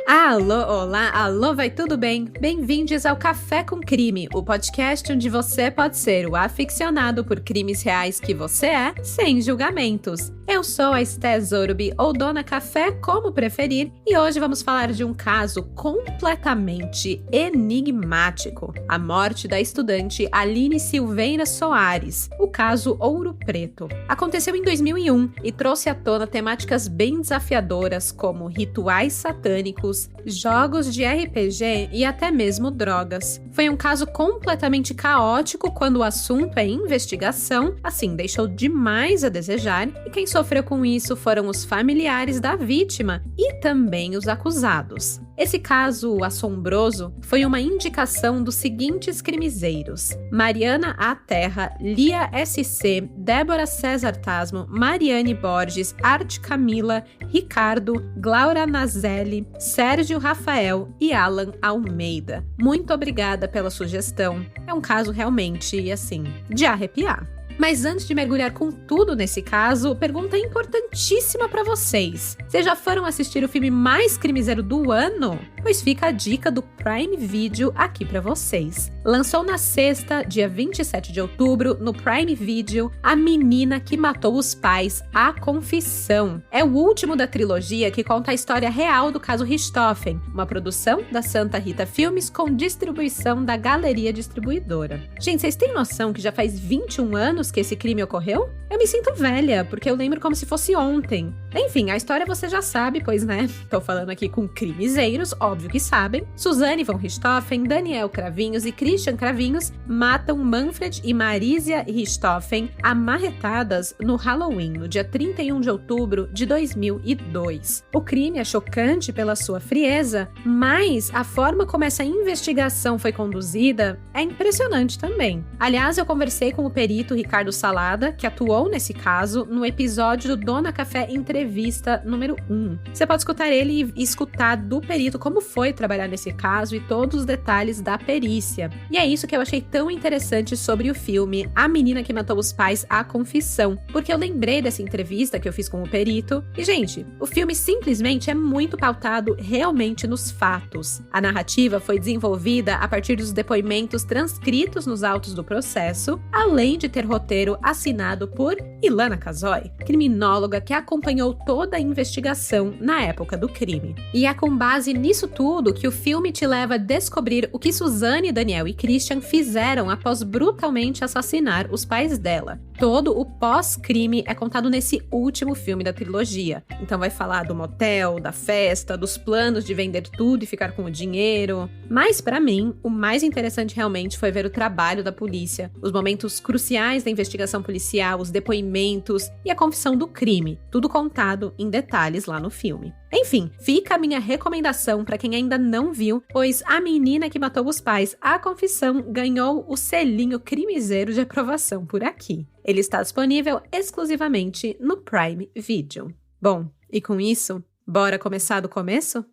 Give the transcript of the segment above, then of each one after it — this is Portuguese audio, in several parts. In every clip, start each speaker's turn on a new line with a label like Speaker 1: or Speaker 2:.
Speaker 1: Alô, olá, alô, vai tudo bem? Bem-vindos ao Café com Crime, o podcast onde você pode ser o aficionado por crimes reais que você é, sem julgamentos. Eu sou a Esté Zorubi, ou Dona Café, como preferir, e hoje vamos falar de um caso completamente enigmático. A morte da estudante Aline Silveira Soares, o caso Ouro Preto. Aconteceu em 2001 e trouxe à tona temáticas bem desafiadoras como rituais satânicos, jogos de RPG e até mesmo drogas. Foi um caso completamente caótico quando o assunto é investigação, assim, deixou demais a desejar, e quem sofreu com isso foram os familiares da vítima e também os acusados. Esse caso assombroso foi uma indicação dos seguintes crimezeiros: Mariana A. Terra, Lia S.C., Débora César Tasmo, Mariane Borges, Arte Camila, Ricardo, Glaura Nazelli, Sérgio Rafael e Alan Almeida. Muito obrigada pela sugestão. É um caso realmente, assim, de arrepiar. Mas antes de mergulhar com tudo nesse caso, pergunta importantíssima pra vocês. Vocês já foram assistir o filme mais crimezeiro do ano? Pois fica a dica do Prime Video aqui pra vocês. Lançou na sexta, dia 27 de outubro, no Prime Video, A Menina que Matou os Pais, A Confissão. É o último da trilogia que conta a história real do caso Richthofen, uma produção da Santa Rita Filmes com distribuição da Galeria Distribuidora. Gente, vocês têm noção que já faz 21 anos que esse crime ocorreu? Eu me sinto velha, porque eu lembro como se fosse ontem. Enfim, a história você já sabe, pois né? Tô falando aqui com crimezeiros, óbvio que sabem. Suzane von Richthofen, Daniel Cravinhos e Christian Cravinhos matam Manfred e Marisia Richthofen amarretadas no Halloween, no dia 31 de outubro de 2002. O crime é chocante pela sua frieza, mas a forma como essa investigação foi conduzida é impressionante também. Aliás, eu conversei com o perito Ricardo Salada, que atuou nesse caso, no episódio do Dona Café Entrevista número 1. Você pode escutar ele e escutar do perito como foi trabalhar nesse caso e todos os detalhes da perícia. E é isso que eu achei tão interessante sobre o filme A Menina que Matou os Pais, A Confissão, porque eu lembrei dessa entrevista que eu fiz com o perito e, gente, o filme simplesmente é muito pautado realmente nos fatos. A narrativa foi desenvolvida a partir dos depoimentos transcritos nos autos do processo, além de ter roteiro assinado por Ilana Casoy, criminóloga que acompanhou toda a investigação na época do crime. E é com base nisso tudo que o filme te leva a descobrir o que Suzane, Daniel e Christian fizeram após brutalmente assassinar os pais dela. Todo o pós-crime é contado nesse último filme da trilogia. Então vai falar do motel, da festa, dos planos de vender tudo e ficar com o dinheiro. Mas pra mim, o mais interessante realmente foi ver o trabalho da polícia, os momentos cruciais da investigação policial, os depoimentos e a confissão do crime, tudo contado em detalhes lá no filme. Enfim, fica a minha recomendação para quem ainda não viu, pois A Menina que Matou os Pais, A Confissão, ganhou o selinho crimezeiro de aprovação por aqui. Ele está disponível exclusivamente no Prime Video. Bom, e com isso, bora começar do começo?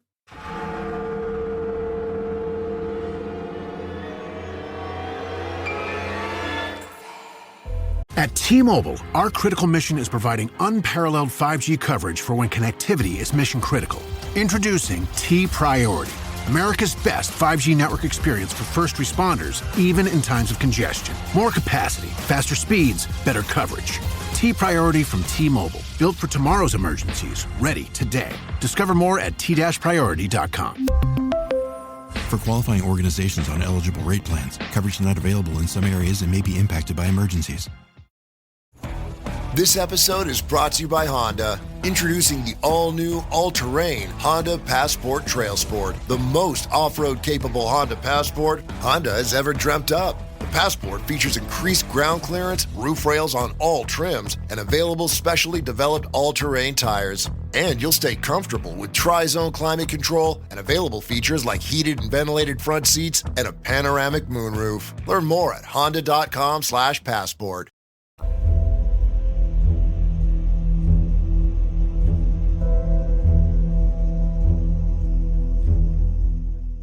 Speaker 2: At T-Mobile, our critical mission is providing unparalleled 5G coverage for when connectivity is mission critical. Introducing T-Priority, America's best 5G network experience for first responders, even in times of congestion. More capacity, faster speeds, better coverage. T-Priority from T-Mobile, built for tomorrow's emergencies, ready today. Discover more at t-priority.com.
Speaker 3: For qualifying organizations on eligible rate plans, coverage not available in some areas and may be impacted by emergencies.
Speaker 4: This episode is brought to you by Honda. Introducing the all-new, all-terrain Honda Passport Trail Sport, the most off-road capable Honda Passport Honda has ever dreamt up. The Passport features increased ground clearance, roof rails on all trims, and available specially developed all-terrain tires. And you'll stay comfortable with tri-zone climate control and available features like heated and ventilated front seats and a panoramic moonroof. Learn more at honda.com/passport.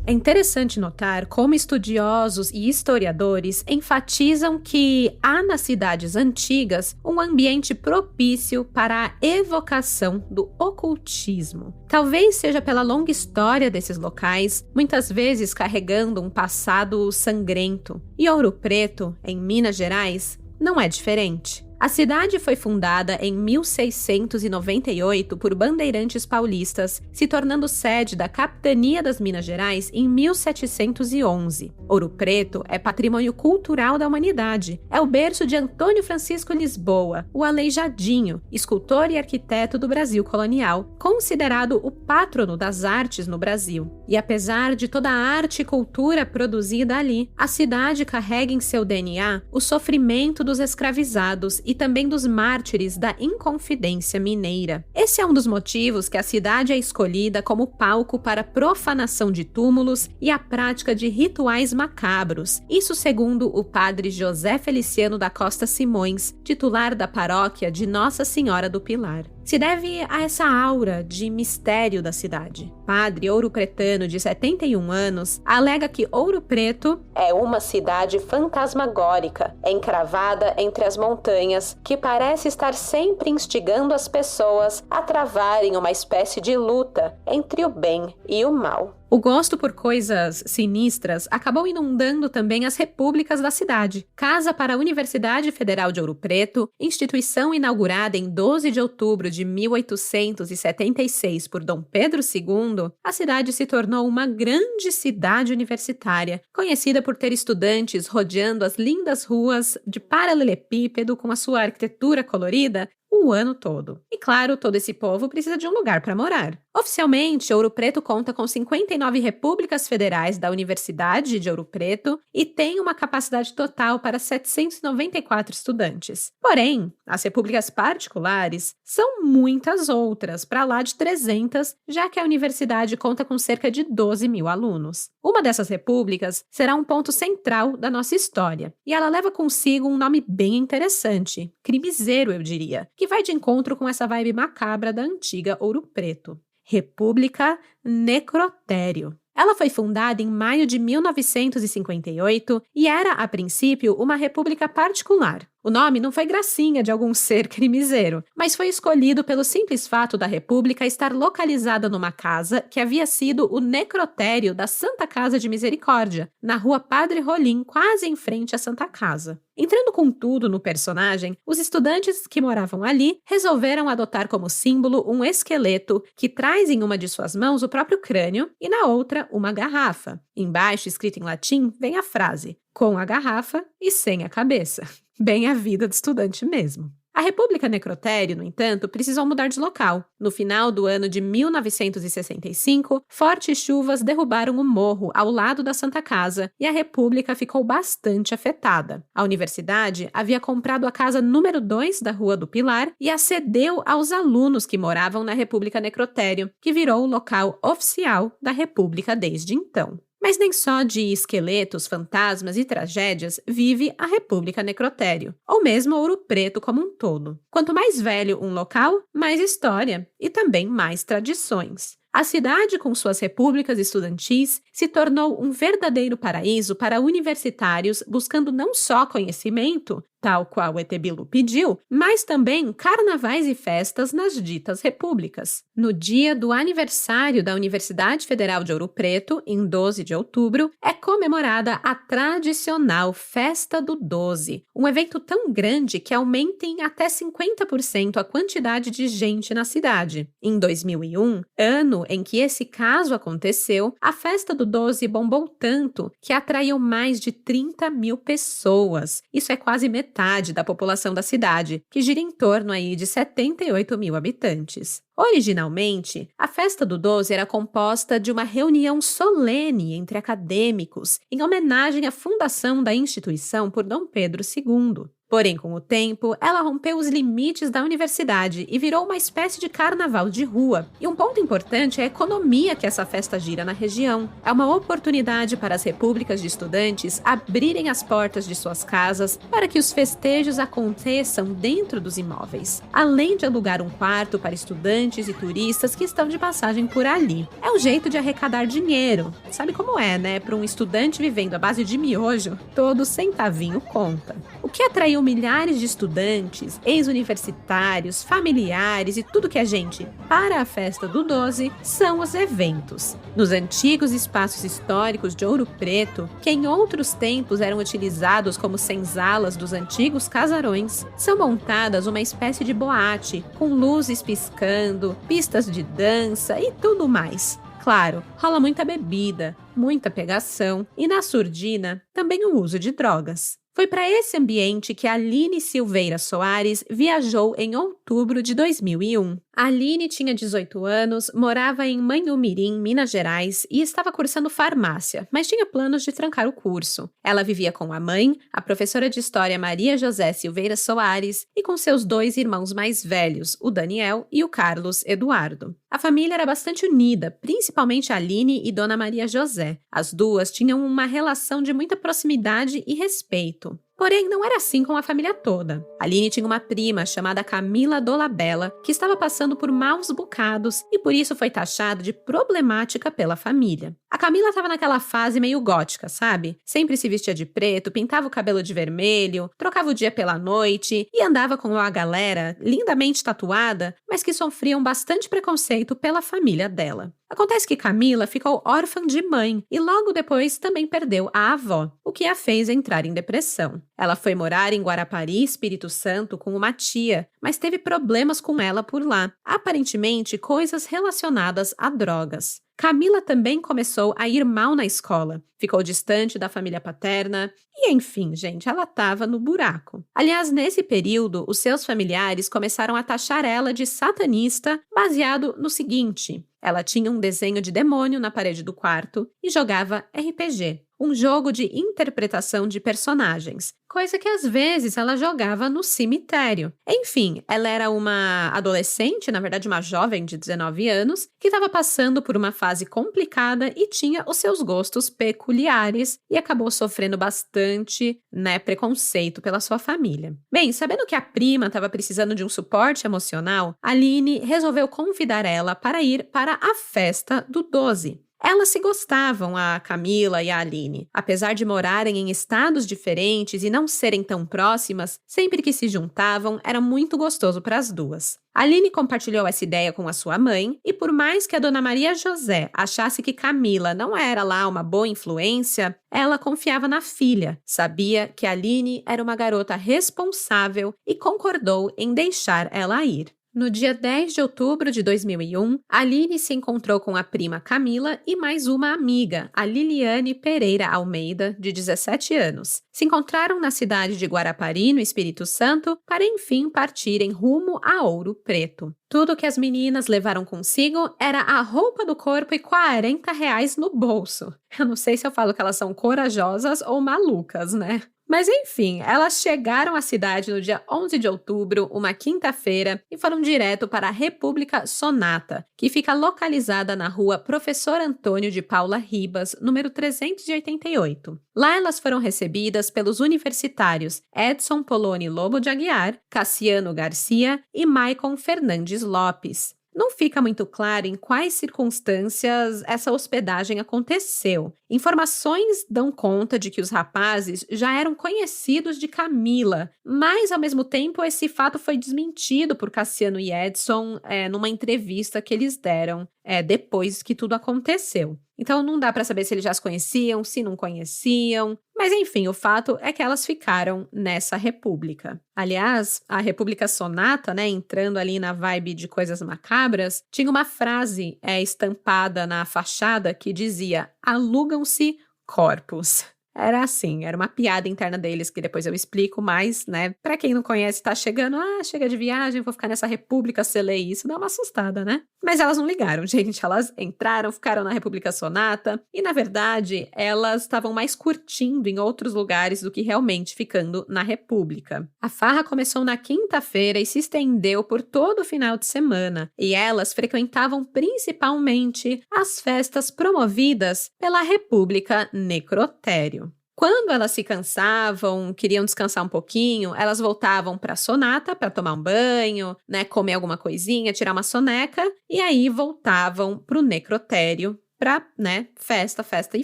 Speaker 1: É interessante notar como estudiosos e historiadores enfatizam que há nas cidades antigas um ambiente propício para a evocação do ocultismo. Talvez seja pela longa história desses locais, muitas vezes carregando um passado sangrento. E Ouro Preto, em Minas Gerais, não é diferente. A cidade foi fundada em 1698 por bandeirantes paulistas, se tornando sede da Capitania das Minas Gerais em 1711. Ouro Preto é patrimônio cultural da humanidade. É o berço de Antônio Francisco Lisboa, o Aleijadinho, escultor e arquiteto do Brasil colonial, considerado o pátrono das artes no Brasil. E apesar de toda a arte e cultura produzida ali, a cidade carrega em seu DNA o sofrimento dos escravizados e também dos mártires da Inconfidência Mineira. Esse é um dos motivos que a cidade é escolhida como palco para profanação de túmulos e a prática de rituais macabros. Isso segundo o padre José Feliciano da Costa Simões, titular da paróquia de Nossa Senhora do Pilar. Se deve a essa aura de mistério da cidade. Padre ouropretano de 71 anos alega que Ouro Preto é uma cidade fantasmagórica, encravada entre as montanhas, que parece estar sempre instigando as pessoas a travarem uma espécie de luta entre o bem e o mal. O gosto por coisas sinistras acabou inundando também as repúblicas da cidade. Casa para a Universidade Federal de Ouro Preto, instituição inaugurada em 12 de outubro de 1876 por Dom Pedro II, a cidade se tornou uma grande cidade universitária, conhecida por ter estudantes rodeando as lindas ruas de paralelepípedo com a sua arquitetura colorida o ano todo. E claro, todo esse povo precisa de um lugar para morar. Oficialmente, Ouro Preto conta com 59 repúblicas federais da Universidade de Ouro Preto e tem uma capacidade total para 794 estudantes. Porém, as repúblicas particulares são muitas outras, para lá de 300, já que a universidade conta com cerca de 12 mil alunos. Uma dessas repúblicas será um ponto central da nossa história, e ela leva consigo um nome bem interessante, crimiseiro, eu diria, que vai de encontro com essa vibe macabra da antiga Ouro Preto. República Necrotério. Ela foi fundada em maio de 1958 e era, a princípio, uma república particular. O nome não foi gracinha de algum ser crimiseiro, mas foi escolhido pelo simples fato da república estar localizada numa casa que havia sido o necrotério da Santa Casa de Misericórdia, na rua Padre Rolim, quase em frente à Santa Casa. Entrando com tudo no personagem, os estudantes que moravam ali resolveram adotar como símbolo um esqueleto que traz em uma de suas mãos o próprio crânio e na outra uma garrafa. Embaixo, escrita em latim, vem a frase: com a garrafa e sem a cabeça. Bem a vida do estudante mesmo. A República Necrotério, no entanto, precisou mudar de local. No final do ano de 1965, fortes chuvas derrubaram o morro ao lado da Santa Casa e a República ficou bastante afetada. A universidade havia comprado a casa número 2 da Rua do Pilar e a cedeu aos alunos que moravam na República Necrotério, que virou o local oficial da República desde então. Mas nem só de esqueletos, fantasmas e tragédias vive a República Necrotério, ou mesmo Ouro Preto como um todo. Quanto mais velho um local, mais história e também mais tradições. A cidade, com suas repúblicas estudantis, se tornou um verdadeiro paraíso para universitários buscando não só conhecimento, tal qual o ET Bilu pediu, mas também carnavais e festas nas ditas repúblicas. No dia do aniversário da Universidade Federal de Ouro Preto, em 12 de outubro, é comemorada a tradicional Festa do 12, um evento tão grande que aumenta em até 50% a quantidade de gente na cidade. Em 2001, ano em que esse caso aconteceu, a Festa do 12 bombou tanto que atraiu mais de 30 mil pessoas. Isso é quase metade da população da cidade, que gira em torno aí de 78 mil habitantes. Originalmente, a Festa do 12 era composta de uma reunião solene entre acadêmicos, em homenagem à fundação da instituição por Dom Pedro II. Porém, com o tempo, ela rompeu os limites da universidade e virou uma espécie de carnaval de rua. E um ponto importante é a economia que essa festa gira na região. É uma oportunidade para as repúblicas de estudantes abrirem as portas de suas casas para que os festejos aconteçam dentro dos imóveis, além de alugar um quarto para estudantes e turistas que estão de passagem por ali. É um jeito de arrecadar dinheiro. Sabe como é, né? Para um estudante vivendo à base de miojo, todo centavinho conta. O que atraiu milhares de estudantes, ex-universitários, familiares e tudo que é gente para a festa do 12 são os eventos. Nos antigos espaços históricos de Ouro Preto, que em outros tempos eram utilizados como senzalas dos antigos casarões, são montadas uma espécie de boate, com luzes piscando, pistas de dança e tudo mais. Claro, rola muita bebida, muita pegação e, na surdina, também o uso de drogas. Foi para esse ambiente que Aline Silveira Soares viajou em outubro de 2001. A Aline tinha 18 anos, morava em Manhumirim, Minas Gerais, e estava cursando farmácia, mas tinha planos de trancar o curso. Ela vivia com a mãe, a professora de história Maria José Silveira Soares, e com seus 2 irmãos mais velhos, o Daniel e o Carlos Eduardo. A família era bastante unida, principalmente a Aline e Dona Maria José. As duas tinham uma relação de muita proximidade e respeito. Porém, não era assim com a família toda. Aline tinha uma prima chamada Camila Dolabella, que estava passando por maus bocados e por isso foi taxada de problemática pela família. A Camila estava naquela fase meio gótica, sabe? Sempre se vestia de preto, pintava o cabelo de vermelho, trocava o dia pela noite e andava com uma galera lindamente tatuada, mas que sofriam bastante preconceito pela família dela. Acontece que Camila ficou órfã de mãe e logo depois também perdeu a avó, o que a fez entrar em depressão. Ela foi morar em Guarapari, Espírito Santo, com uma tia, mas teve problemas com ela por lá, aparentemente coisas relacionadas a drogas. Camila também começou a ir mal na escola, ficou distante da família paterna e, enfim, gente, ela estava no buraco. Aliás, nesse período, os seus familiares começaram a taxar ela de satanista, baseado no seguinte: ela tinha um desenho de demônio na parede do quarto e jogava RPG, um jogo de interpretação de personagens, coisa que às vezes ela jogava no cemitério. Enfim, ela era uma adolescente, na verdade uma jovem de 19 anos, que estava passando por uma fase complicada e tinha os seus gostos peculiares e acabou sofrendo bastante, preconceito pela sua família. Bem, sabendo que a prima estava precisando de um suporte emocional, Aline resolveu convidar ela para ir para a festa do 12. Elas se gostavam, a Camila e a Aline. Apesar de morarem em estados diferentes e não serem tão próximas, sempre que se juntavam era muito gostoso para as duas. Aline compartilhou essa ideia com a sua mãe e por mais que a Dona Maria José achasse que Camila não era lá uma boa influência, ela confiava na filha, sabia que Aline era uma garota responsável e concordou em deixar ela ir. No dia 10 de outubro de 2001, Aline se encontrou com a prima Camila e mais uma amiga, a Liliane Pereira Almeida, de 17 anos. Se encontraram na cidade de Guarapari, no Espírito Santo, para enfim partirem rumo a Ouro Preto. Tudo que as meninas levaram consigo era a roupa do corpo e R$40 no bolso. Eu não sei se eu falo que elas são corajosas ou malucas, né? Mas enfim, elas chegaram à cidade no dia 11 de outubro, uma quinta-feira, e foram direto para a República Sonata, que fica localizada na rua Professor Antônio de Paula Ribas, número 388. Lá elas foram recebidas pelos universitários Edson Poloni Lobo de Aguiar, Cassiano Garcia e Maicon Fernandes Lopes. Não fica muito claro em quais circunstâncias essa hospedagem aconteceu. Informações dão conta de que os rapazes já eram conhecidos de Camila, mas, ao mesmo tempo, esse fato foi desmentido por Cassiano e Edson numa entrevista que eles deram depois que tudo aconteceu. Então, não dá para saber se eles já se conheciam, se não conheciam. Mas, enfim, o fato é que elas ficaram nessa república. Aliás, a República Sonata, entrando ali na vibe de coisas macabras, tinha uma frase estampada na fachada que dizia: alugam-se corpos. Era assim, era uma piada interna deles que depois eu explico, mas, né, pra quem não conhece, tá chegando, chega de viagem, vou ficar nessa república, selei isso, dá uma assustada, né? Mas elas não ligaram, gente, elas entraram, ficaram na República Sonata e, na verdade, elas estavam mais curtindo em outros lugares do que realmente ficando na República. A farra começou na quinta-feira e se estendeu por todo o final de semana, e elas frequentavam principalmente as festas promovidas pela República Necrotério. Quando elas se cansavam, queriam descansar um pouquinho, elas voltavam para a Sonata para tomar um banho, né, comer alguma coisinha, tirar uma soneca, e aí voltavam para o Necrotério pra, né, festa e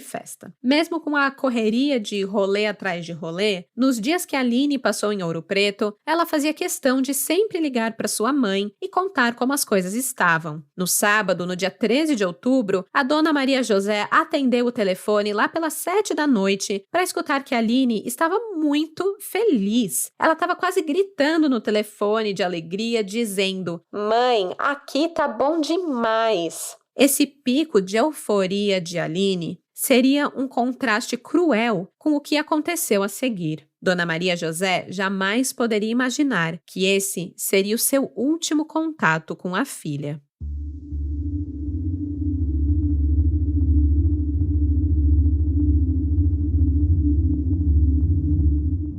Speaker 1: festa. Mesmo com a correria de rolê atrás de rolê, nos dias que a Aline passou em Ouro Preto, ela fazia questão de sempre ligar para sua mãe e contar como as coisas estavam. No sábado, no dia 13 de outubro, a dona Maria José atendeu o telefone lá pelas 7 da noite para escutar que a Aline estava muito feliz. Ela estava quase gritando no telefone de alegria, dizendo: "Mãe, aqui tá bom demais." Esse pico de euforia de Aline seria um contraste cruel com o que aconteceu a seguir. Dona Maria José jamais poderia imaginar que esse seria o seu último contato com a filha.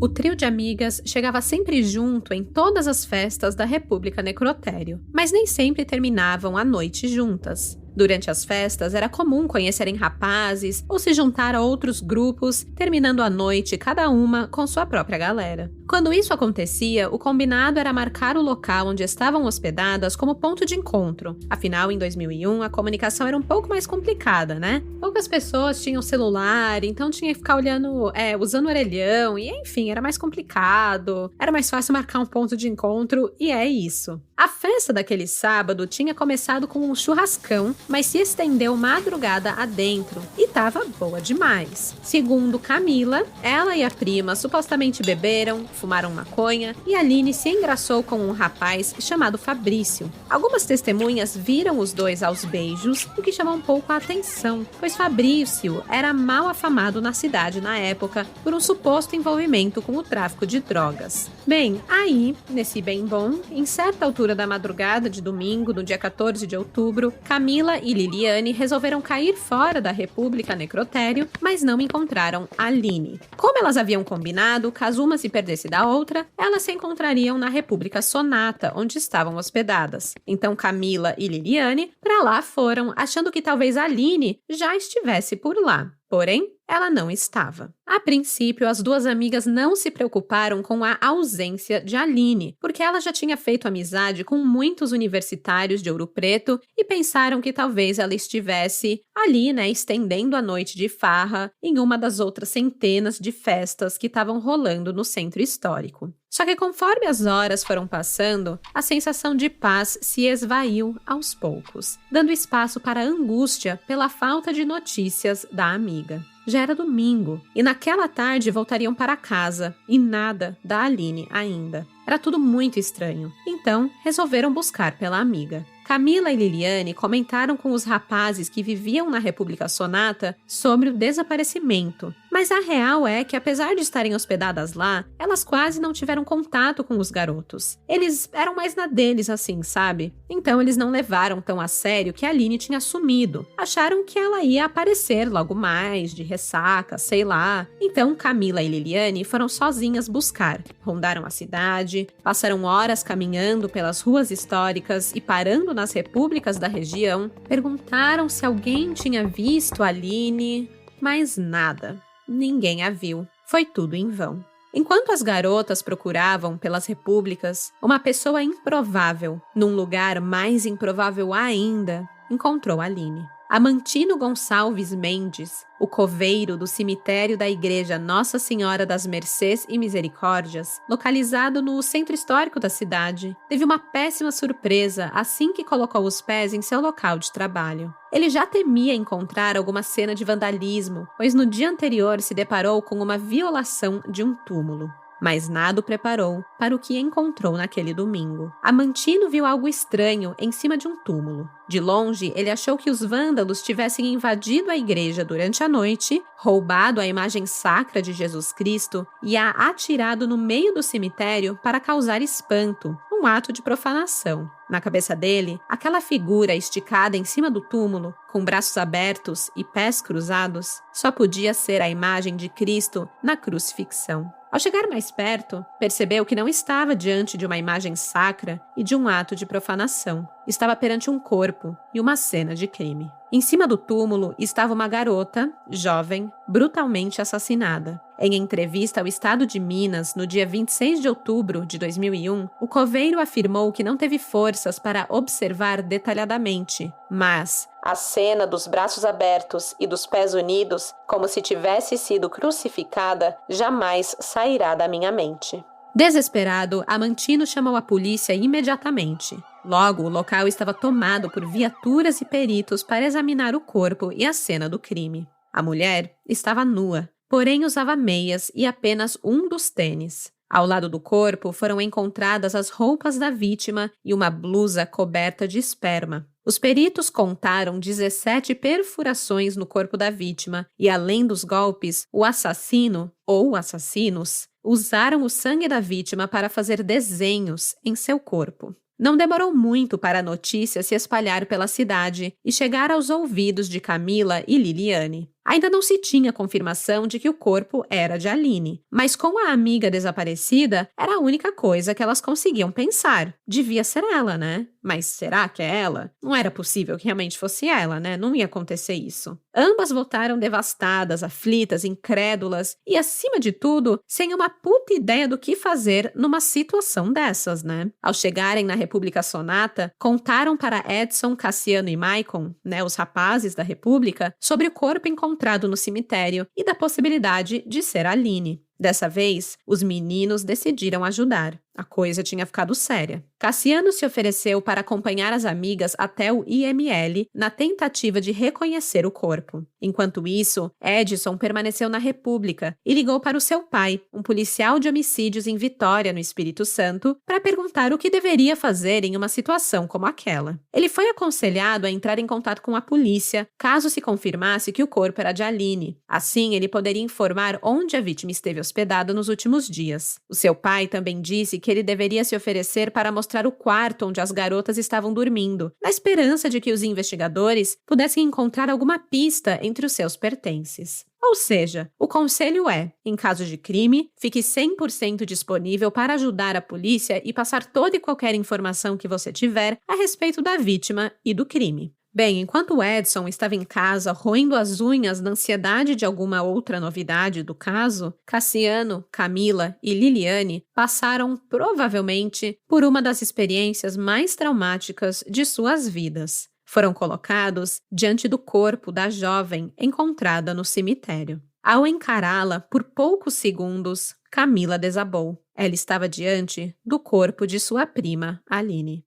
Speaker 1: O trio de amigas chegava sempre junto em todas as festas da República Necrotério, mas nem sempre terminavam a noite juntas. Durante as festas, era comum conhecerem rapazes ou se juntar a outros grupos, terminando a noite cada uma com sua própria galera. Quando isso acontecia, o combinado era marcar o local onde estavam hospedadas como ponto de encontro. Afinal, em 2001, a comunicação era um pouco mais complicada, né? Poucas pessoas tinham celular, então tinha que ficar olhando, usando orelhão, e enfim, era mais complicado, era mais fácil marcar um ponto de encontro, e é isso. A festa daquele sábado tinha começado com um churrascão, mas se estendeu madrugada adentro e tava boa demais. Segundo Camila, ela e a prima supostamente beberam, fumaram maconha e Aline se engraçou com um rapaz chamado Fabrício. Algumas testemunhas viram os dois aos beijos, o que chamou um pouco a atenção, pois Fabrício era mal afamado na cidade na época por um suposto envolvimento com o tráfico de drogas. Bem, aí, nesse bem bom, em certa altura da madrugada de domingo, no dia 14 de outubro, Camila e Liliane resolveram cair fora da República Necrotério, mas não encontraram a Aline. Como elas haviam combinado, caso uma se perdesse da outra, elas se encontrariam na República Sonata, onde estavam hospedadas. Então Camila e Liliane para lá foram, achando que talvez a Aline já estivesse por lá. Porém, ela não estava. A princípio, as duas amigas não se preocuparam com a ausência de Aline, porque ela já tinha feito amizade com muitos universitários de Ouro Preto e pensaram que talvez ela estivesse ali, né, estendendo a noite de farra em uma das outras centenas de festas que estavam rolando no centro histórico. Só que conforme as horas foram passando, a sensação de paz se esvaiu aos poucos, dando espaço para a angústia pela falta de notícias da amiga. Já era domingo, e naquela tarde voltariam para casa, e nada da Aline ainda. Era tudo muito estranho, então resolveram buscar pela amiga. Camila e Liliane comentaram com os rapazes que viviam na República Sonata sobre o desaparecimento, mas a real é que, apesar de estarem hospedadas lá, elas quase não tiveram contato com os garotos. Eles eram mais na deles, assim, sabe? Então eles não levaram tão a sério que a Aline tinha sumido. Acharam que ela ia aparecer logo mais, de ressaca, sei lá. Então Camila e Liliane foram sozinhas buscar. Rondaram a cidade, passaram horas caminhando pelas ruas históricas e parando nas repúblicas da região, perguntaram se alguém tinha visto a Aline, mas nada. Ninguém a viu. Foi tudo em vão. Enquanto as garotas procuravam pelas repúblicas, uma pessoa improvável, num lugar mais improvável ainda, encontrou a Aline. Amantino Gonçalves Mendes, o coveiro do cemitério da Igreja Nossa Senhora das Mercês e Misericórdias, localizado no centro histórico da cidade, teve uma péssima surpresa assim que colocou os pés em seu local de trabalho. Ele já temia encontrar alguma cena de vandalismo, pois no dia anterior se deparou com uma violação de um túmulo. mas nada o preparou para o que encontrou naquele domingo. Amantino viu algo estranho em cima de um túmulo. De longe, ele achou que os vândalos tivessem invadido a igreja durante a noite, roubado a imagem sacra de Jesus Cristo e a atirado no meio do cemitério para causar espanto, um ato de profanação. Na cabeça dele, aquela figura esticada em cima do túmulo, com braços abertos e pés cruzados, só podia ser a imagem de Cristo na crucifixão. Ao chegar mais perto, percebeu que não estava diante de uma imagem sacra e de um ato de profanação. Estava perante um corpo e uma cena de crime. Em cima do túmulo estava uma garota, jovem, brutalmente assassinada. Em entrevista ao Estado de Minas, no dia 26 de outubro de 2001, o coveiro afirmou que não teve forças para observar detalhadamente, mas a cena dos braços abertos e dos pés unidos, como se tivesse sido crucificada, jamais sairá da minha mente. Desesperado, Amantino chamou a polícia imediatamente. Logo, o local estava tomado por viaturas e peritos para examinar o corpo e a cena do crime. A mulher estava nua, porém usava meias e apenas um dos tênis. Ao lado do corpo foram encontradas as roupas da vítima e uma blusa coberta de esperma. Os peritos contaram 17 perfurações no corpo da vítima e, além dos golpes, o assassino, ou assassinos, usaram o sangue da vítima para fazer desenhos em seu corpo. Não demorou muito para a notícia se espalhar pela cidade e chegar aos ouvidos de Camila e Liliane. Ainda não se tinha confirmação de que o corpo era de Aline, mas com a amiga desaparecida, era a única coisa que elas conseguiam pensar. Devia ser ela, né? Mas será que é ela? Não era possível que realmente fosse ela, né? Não ia acontecer isso. Ambas voltaram devastadas, aflitas, incrédulas e, acima de tudo, sem uma puta ideia do que fazer numa situação dessas, né? Ao chegarem na República Sonata, contaram para Edson, Cassiano e Maicon, né, os rapazes da República, sobre o corpo encontrado no cemitério e da possibilidade de ser Aline. Dessa vez, os meninos decidiram ajudar. A coisa tinha ficado séria. Cassiano se ofereceu para acompanhar as amigas até o IML na tentativa de reconhecer o corpo. Enquanto isso, Edson permaneceu na República e ligou para o seu pai, um policial de homicídios em Vitória, no Espírito Santo, para perguntar o que deveria fazer em uma situação como aquela. Ele foi aconselhado a entrar em contato com a polícia, caso se confirmasse que o corpo era de Aline. Assim, ele poderia informar onde a vítima esteve hospedada nos últimos dias. O seu pai também disse que ele deveria se oferecer para mostrar o quarto onde as garotas estavam dormindo, na esperança de que os investigadores pudessem encontrar alguma pista entre os seus pertences. Ou seja, o conselho é, em caso de crime, fique 100% disponível para ajudar a polícia e passar toda e qualquer informação que você tiver a respeito da vítima e do crime. Bem, enquanto o Edson estava em casa roendo as unhas na ansiedade de alguma outra novidade do caso, Cassiano, Camila e Liliane passaram provavelmente por uma das experiências mais traumáticas de suas vidas. Foram colocados diante do corpo da jovem encontrada no cemitério. Ao encará-la por poucos segundos, Camila desabou. Ela estava diante do corpo de sua prima, Aline.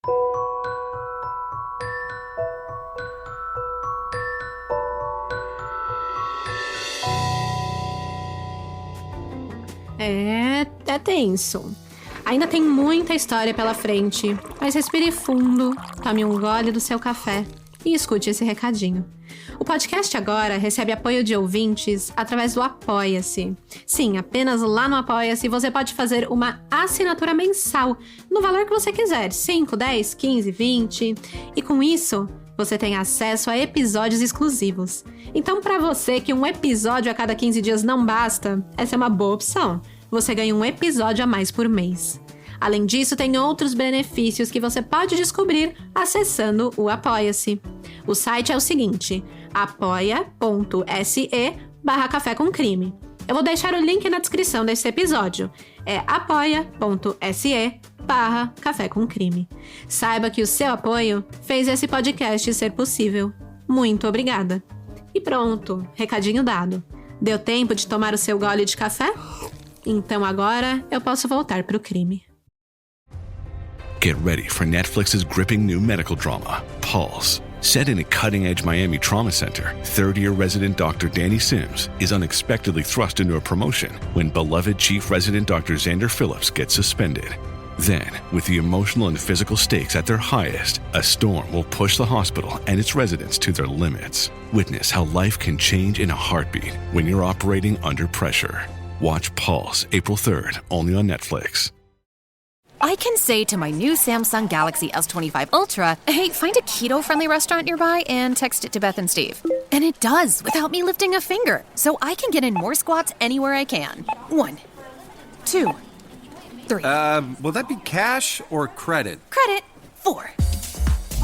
Speaker 1: É tenso. Ainda tem muita história pela frente, mas respire fundo, tome um gole do seu café e escute esse recadinho. O podcast agora recebe apoio de ouvintes através do Apoia-se. Sim, apenas lá no Apoia-se você pode fazer uma assinatura mensal, no valor que você quiser, 5, 10, 15, 20, e com isso você tem acesso a episódios exclusivos. Então, para você que um episódio a cada 15 dias não basta, essa é uma boa opção. Você ganha um episódio a mais por mês. Além disso, tem outros benefícios que você pode descobrir acessando o Apoia-se. O site é o seguinte, apoia.se/café com crime. Eu vou deixar o link na descrição desse episódio. É apoia.se/café com crime. Saiba que o seu apoio fez esse podcast ser possível. Muito obrigada. E pronto, recadinho dado. Deu tempo de tomar o seu gole de café? Então agora eu posso voltar pro crime.
Speaker 5: Get ready for Netflix's gripping new medical drama, Pulse. Set in a cutting-edge Miami trauma center, third-year resident Dr. Danny Sims is unexpectedly thrust into a promotion when beloved Chief Resident Dr. Xander Phillips gets suspended. Then, with the emotional and physical stakes at their highest, a storm will push the hospital and its residents to their limits. Witness how life can change in a heartbeat when you're operating under pressure. Watch Pulse, April 3rd, only on Netflix.
Speaker 6: I can say to my new Samsung Galaxy S25 Ultra, hey, find a keto-friendly restaurant nearby and text it to Beth and Steve. And it does, without me lifting a finger. So I can get in more squats anywhere I can. 1, 2, 3.
Speaker 7: Will that be cash or credit?
Speaker 6: Credit. 4.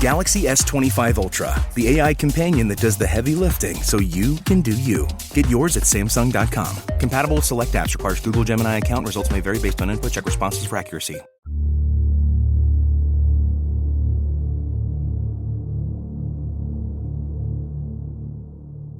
Speaker 8: Galaxy S25 Ultra, the AI companion that does the heavy lifting so you can do you. Get yours at Samsung.com. Compatible with select apps. Requires Google Gemini account. Results may vary based on input. Check responses for accuracy.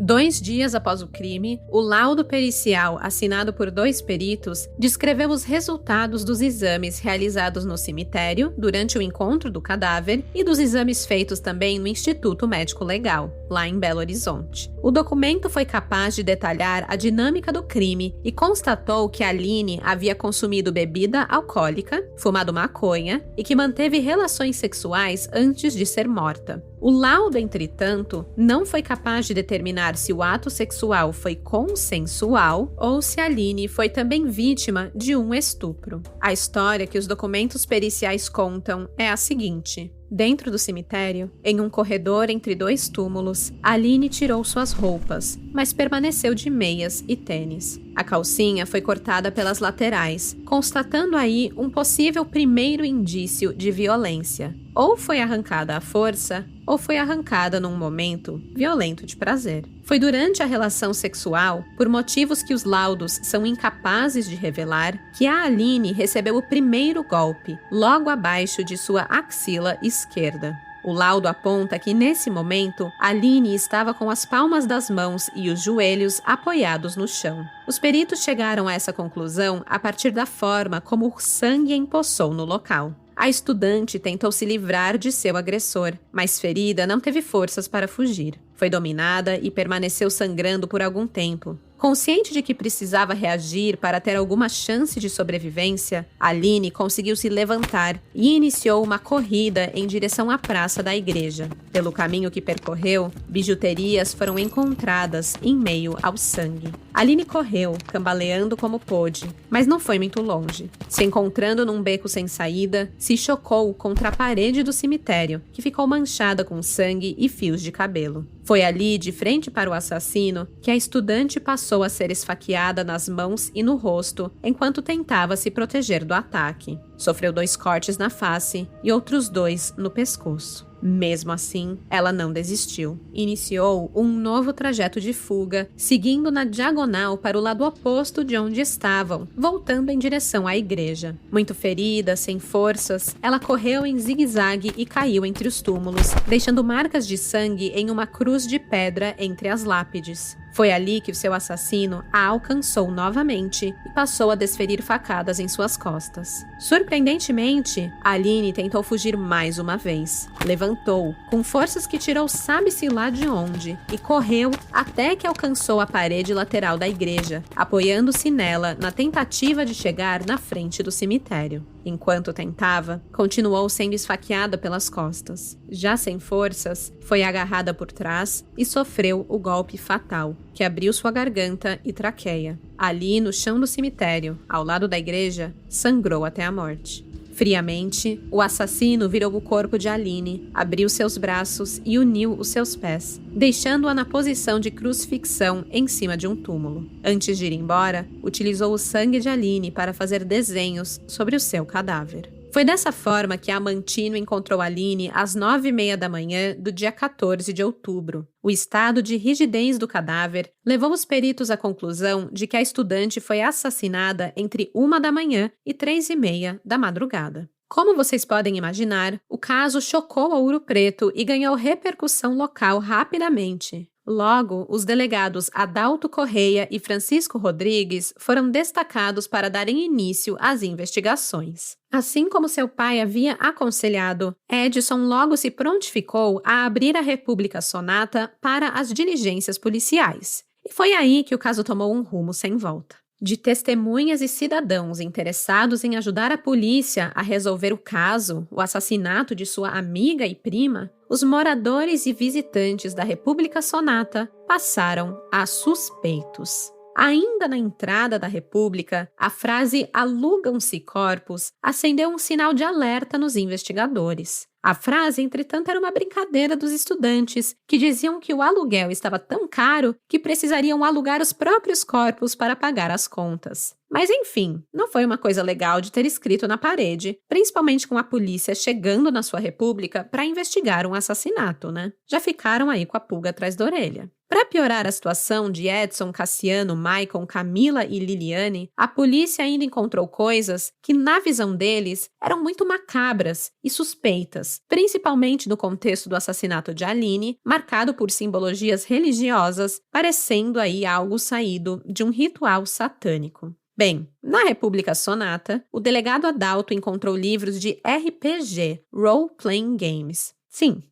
Speaker 1: Dois dias após o crime, o laudo pericial assinado por 2 peritos descreveu os resultados dos exames realizados no cemitério durante o encontro do cadáver e dos exames feitos também no Instituto Médico Legal, lá em Belo Horizonte. O documento foi capaz de detalhar a dinâmica do crime e constatou que Aline havia consumido bebida alcoólica, fumado maconha e que manteve relações sexuais antes de ser morta. O laudo, entretanto, não foi capaz de determinar se o ato sexual foi consensual ou se Aline foi também vítima de um estupro. A história que os documentos periciais contam é a seguinte: dentro do cemitério, em um corredor entre 2 túmulos, Aline tirou suas roupas, mas permaneceu de meias e tênis. A calcinha foi cortada pelas laterais, constatando aí um possível primeiro indício de violência. Ou foi arrancada à força, ou foi arrancada num momento violento de prazer. Foi durante a relação sexual, por motivos que os laudos são incapazes de revelar, que a Aline recebeu o primeiro golpe, logo abaixo de sua axila esquerda. O laudo aponta que, nesse momento, Aline estava com as palmas das mãos e os joelhos apoiados no chão. Os peritos chegaram a essa conclusão a partir da forma como o sangue empoçou no local. A estudante tentou se livrar de seu agressor, mas ferida não teve forças para fugir. Foi dominada e permaneceu sangrando por algum tempo. Consciente de que precisava reagir para ter alguma chance de sobrevivência, Aline conseguiu se levantar e iniciou uma corrida em direção à praça da igreja. Pelo caminho que percorreu, bijuterias foram encontradas em meio ao sangue. Aline correu, cambaleando como pôde, mas não foi muito longe. Se encontrando num beco sem saída, se chocou contra a parede do cemitério, que ficou manchada com sangue e fios de cabelo. Foi ali, de frente para o assassino, que a estudante passou a ser esfaqueada nas mãos e no rosto enquanto tentava se proteger do ataque. Sofreu 2 cortes na face e outros 2 no pescoço. Mesmo assim, ela não desistiu. Iniciou um novo trajeto de fuga, seguindo na diagonal para o lado oposto de onde estavam, voltando em direção à igreja. Muito ferida, sem forças, ela correu em zigue-zague e caiu entre os túmulos, deixando marcas de sangue em uma cruz de pedra entre as lápides. Foi ali que o seu assassino a alcançou novamente e passou a desferir facadas em suas costas. Surpreendentemente, Aline tentou fugir mais uma vez. Levantou, com forças que tirou sabe-se lá de onde, e correu até que alcançou a parede lateral da igreja, apoiando-se nela na tentativa de chegar na frente do cemitério. Enquanto tentava, continuou sendo esfaqueada pelas costas. Já sem forças, foi agarrada por trás e sofreu o golpe fatal, que abriu sua garganta e traqueia. Ali, no chão do cemitério, ao lado da igreja, sangrou até a morte. Friamente, o assassino virou o corpo de Aline, abriu seus braços e uniu os seus pés, deixando-a na posição de crucifixão em cima de um túmulo. Antes de ir embora, utilizou o sangue de Aline para fazer desenhos sobre o seu cadáver. Foi dessa forma que a Amantino encontrou Aline às 9h30 da manhã do dia 14 de outubro. O estado de rigidez do cadáver levou os peritos à conclusão de que a estudante foi assassinada entre 1 da manhã e 3h30 da madrugada. Como vocês podem imaginar, o caso chocou a Ouro Preto e ganhou repercussão local rapidamente. Logo, os delegados Adalto Correia e Francisco Rodrigues foram destacados para darem início às investigações. Assim como seu pai havia aconselhado, Edson logo se prontificou a abrir a República Sonata para as diligências policiais. E foi aí que o caso tomou um rumo sem volta. De testemunhas e cidadãos interessados em ajudar a polícia a resolver o caso, o assassinato de sua amiga e prima, os moradores e visitantes da República Sonata passaram a suspeitos. Ainda na entrada da República, a frase "alugam-se corpos" acendeu um sinal de alerta nos investigadores. A frase, entretanto, era uma brincadeira dos estudantes, que diziam que o aluguel estava tão caro que precisariam alugar os próprios corpos para pagar as contas. Mas enfim, não foi uma coisa legal de ter escrito na parede, principalmente com a polícia chegando na sua república para investigar um assassinato, né? Já ficaram aí com a pulga atrás da orelha. Para piorar a situação de Edson, Cassiano, Maicon, Camila e Liliane, a polícia ainda encontrou coisas que, na visão deles, eram muito macabras e suspeitas, principalmente no contexto do assassinato de Aline, marcado por simbologias religiosas, parecendo aí algo saído de um ritual satânico. Bem, na República Sonata, o delegado Adalto encontrou livros de RPG, Role Playing Games. Sim,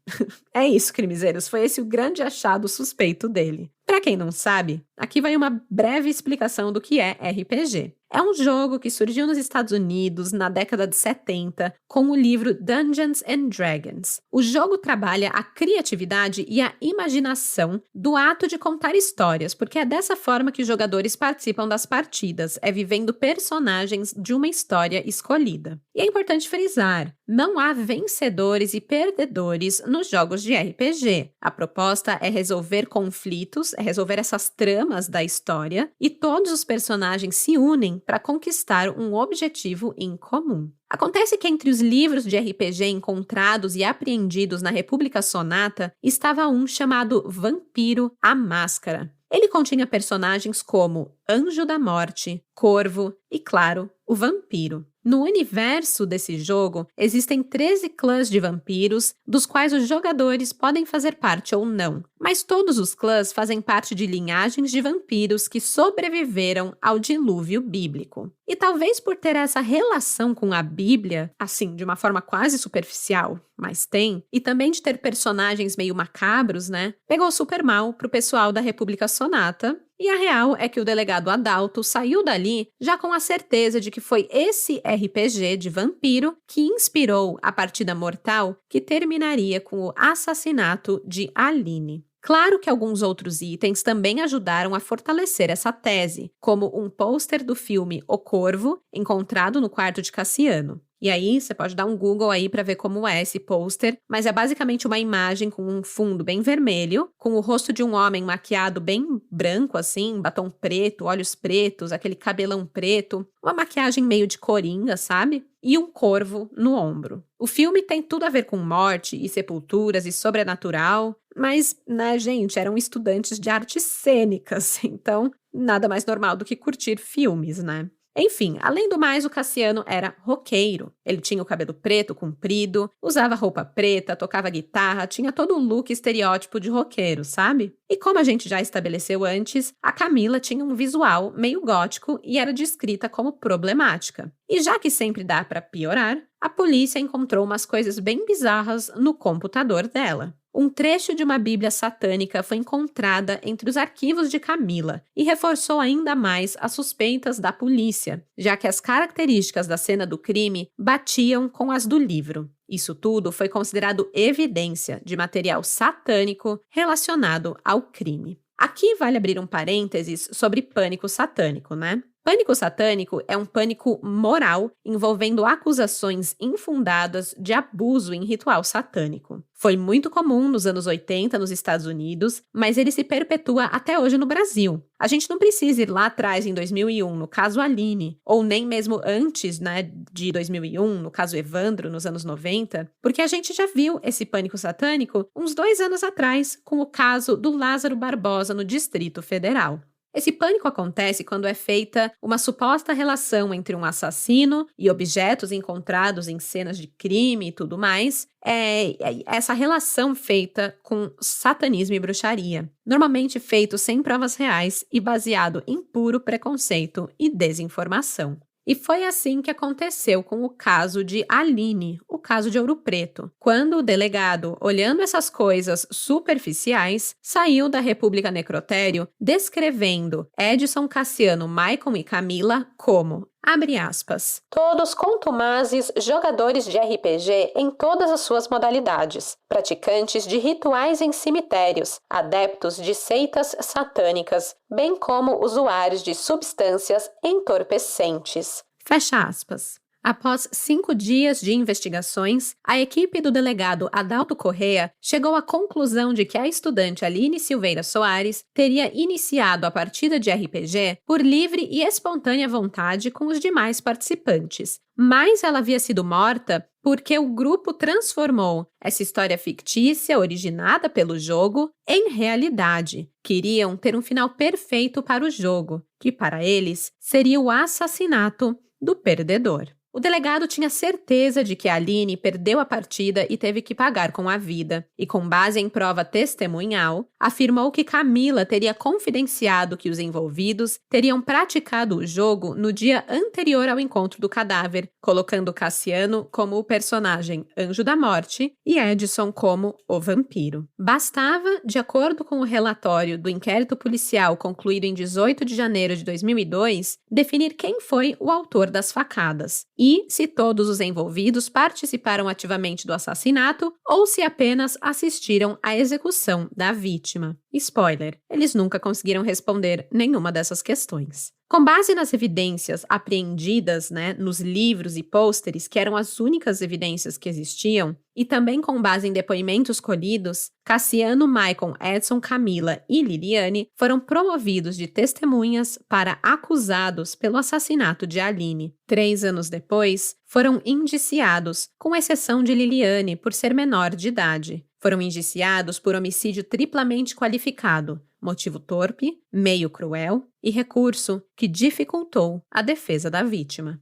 Speaker 1: é isso, crimezeiros, foi esse o grande achado suspeito dele. Para quem não sabe, aqui vai uma breve explicação do que é RPG. É um jogo que surgiu nos Estados Unidos na década de 70 com o livro Dungeons and Dragons. O jogo trabalha a criatividade e a imaginação do ato de contar histórias, porque é dessa forma que os jogadores participam das partidas, é vivendo personagens de uma história escolhida. E é importante frisar, não há vencedores e perdedores nos jogos de RPG. A proposta é resolver conflitos, é resolver essas tramas da história, e todos os personagens se unem para conquistar um objetivo em comum. Acontece que entre os livros de RPG encontrados e apreendidos na República Sonata estava um chamado Vampiro: A Máscara. Ele continha personagens como Anjo da Morte, Corvo e, claro, o Vampiro. No universo desse jogo, existem 13 clãs de vampiros, dos quais os jogadores podem fazer parte ou não. Mas todos os clãs fazem parte de linhagens de vampiros que sobreviveram ao dilúvio bíblico. E talvez por ter essa relação com a Bíblia, assim, de uma forma quase superficial, mas tem, e também de ter personagens meio macabros, né? Pegou super mal pro pessoal da República Sonata. E a real é que o delegado Adalto saiu dali já com a certeza de que foi esse RPG de vampiro que inspirou a partida mortal que terminaria com o assassinato de Aline. Claro que alguns outros itens também ajudaram a fortalecer essa tese, como um pôster do filme O Corvo, encontrado no quarto de Cassiano. E aí, você pode dar um Google aí para ver como é esse pôster, mas é basicamente uma imagem com um fundo bem vermelho, com o rosto de um homem maquiado bem branco assim, batom preto, olhos pretos, aquele cabelão preto, uma maquiagem meio de coringa, sabe? E um corvo no ombro. O filme tem tudo a ver com morte e sepulturas e sobrenatural, mas, né, gente, eram estudantes de artes cênicas, então nada mais normal do que curtir filmes, né? Enfim, além do mais, o Cassiano era roqueiro. Ele tinha o cabelo preto, comprido, usava roupa preta, tocava guitarra, tinha todo o look estereótipo de roqueiro, sabe? E como a gente já estabeleceu antes, a Camila tinha um visual meio gótico e era descrita como problemática. E já que sempre dá pra piorar, a polícia encontrou umas coisas bem bizarras no computador dela. Um trecho de uma Bíblia satânica foi encontrada entre os arquivos de Camila e reforçou ainda mais as suspeitas da polícia, já que as características da cena do crime batiam com as do livro. Isso tudo foi considerado evidência de material satânico relacionado ao crime. Aqui vale abrir um parênteses sobre pânico satânico, né? Pânico satânico é um pânico moral envolvendo acusações infundadas de abuso em ritual satânico. Foi muito comum nos anos 80 nos Estados Unidos, mas ele se perpetua até hoje no Brasil. A gente não precisa ir lá atrás em 2001, no caso Aline, ou nem mesmo antes, né, de 2001, no caso Evandro, nos anos 90, porque a gente já viu esse pânico satânico uns 2 anos atrás, com o caso do Lázaro Barbosa no Distrito Federal. Esse pânico acontece quando é feita uma suposta relação entre um assassino e objetos encontrados em cenas de crime e tudo mais. É essa relação feita com satanismo e bruxaria, normalmente feito sem provas reais e baseado em puro preconceito e desinformação. E foi assim que aconteceu com o caso de Aline, o caso de Ouro Preto, quando o delegado, olhando essas coisas superficiais, saiu da República Necrotério descrevendo Edson, Cassiano, Maicon e Camila como, abre aspas, todos contumazes jogadores de RPG em todas as suas modalidades, praticantes de rituais em cemitérios, adeptos de seitas satânicas, bem como usuários de substâncias entorpecentes. Fecha aspas. Após 5 dias de investigações, a equipe do delegado Adalto Correa chegou à conclusão de que a estudante Aline Silveira Soares teria iniciado a partida de RPG por livre e espontânea vontade com os demais participantes, mas ela havia sido morta porque o grupo transformou essa história fictícia originada pelo jogo em realidade. Queriam ter um final perfeito para o jogo, que para eles seria o assassinato do perdedor. O delegado tinha certeza de que a Aline perdeu a partida e teve que pagar com a vida, e com base em prova testemunhal, afirmou que Camila teria confidenciado que os envolvidos teriam praticado o jogo no dia anterior ao encontro do cadáver, colocando Cassiano como o personagem Anjo da Morte e Edson como o vampiro. Bastava, de acordo com o relatório do inquérito policial concluído em 18 de janeiro de 2002, definir quem foi o autor das facadas e se todos os envolvidos participaram ativamente do assassinato ou se apenas assistiram à execução da vítima. Spoiler, eles nunca conseguiram responder nenhuma dessas questões. Com base nas evidências apreendidas, nos livros e pôsteres, que eram as únicas evidências que existiam, e também com base em depoimentos colhidos, Cassiano, Maicon, Edson, Camila e Liliane foram promovidos de testemunhas para acusados pelo assassinato de Aline. 3 anos depois, foram indiciados, com exceção de Liliane, por ser menor de idade. Foram indiciados por homicídio triplamente qualificado, motivo torpe, meio cruel e recurso que dificultou a defesa da vítima.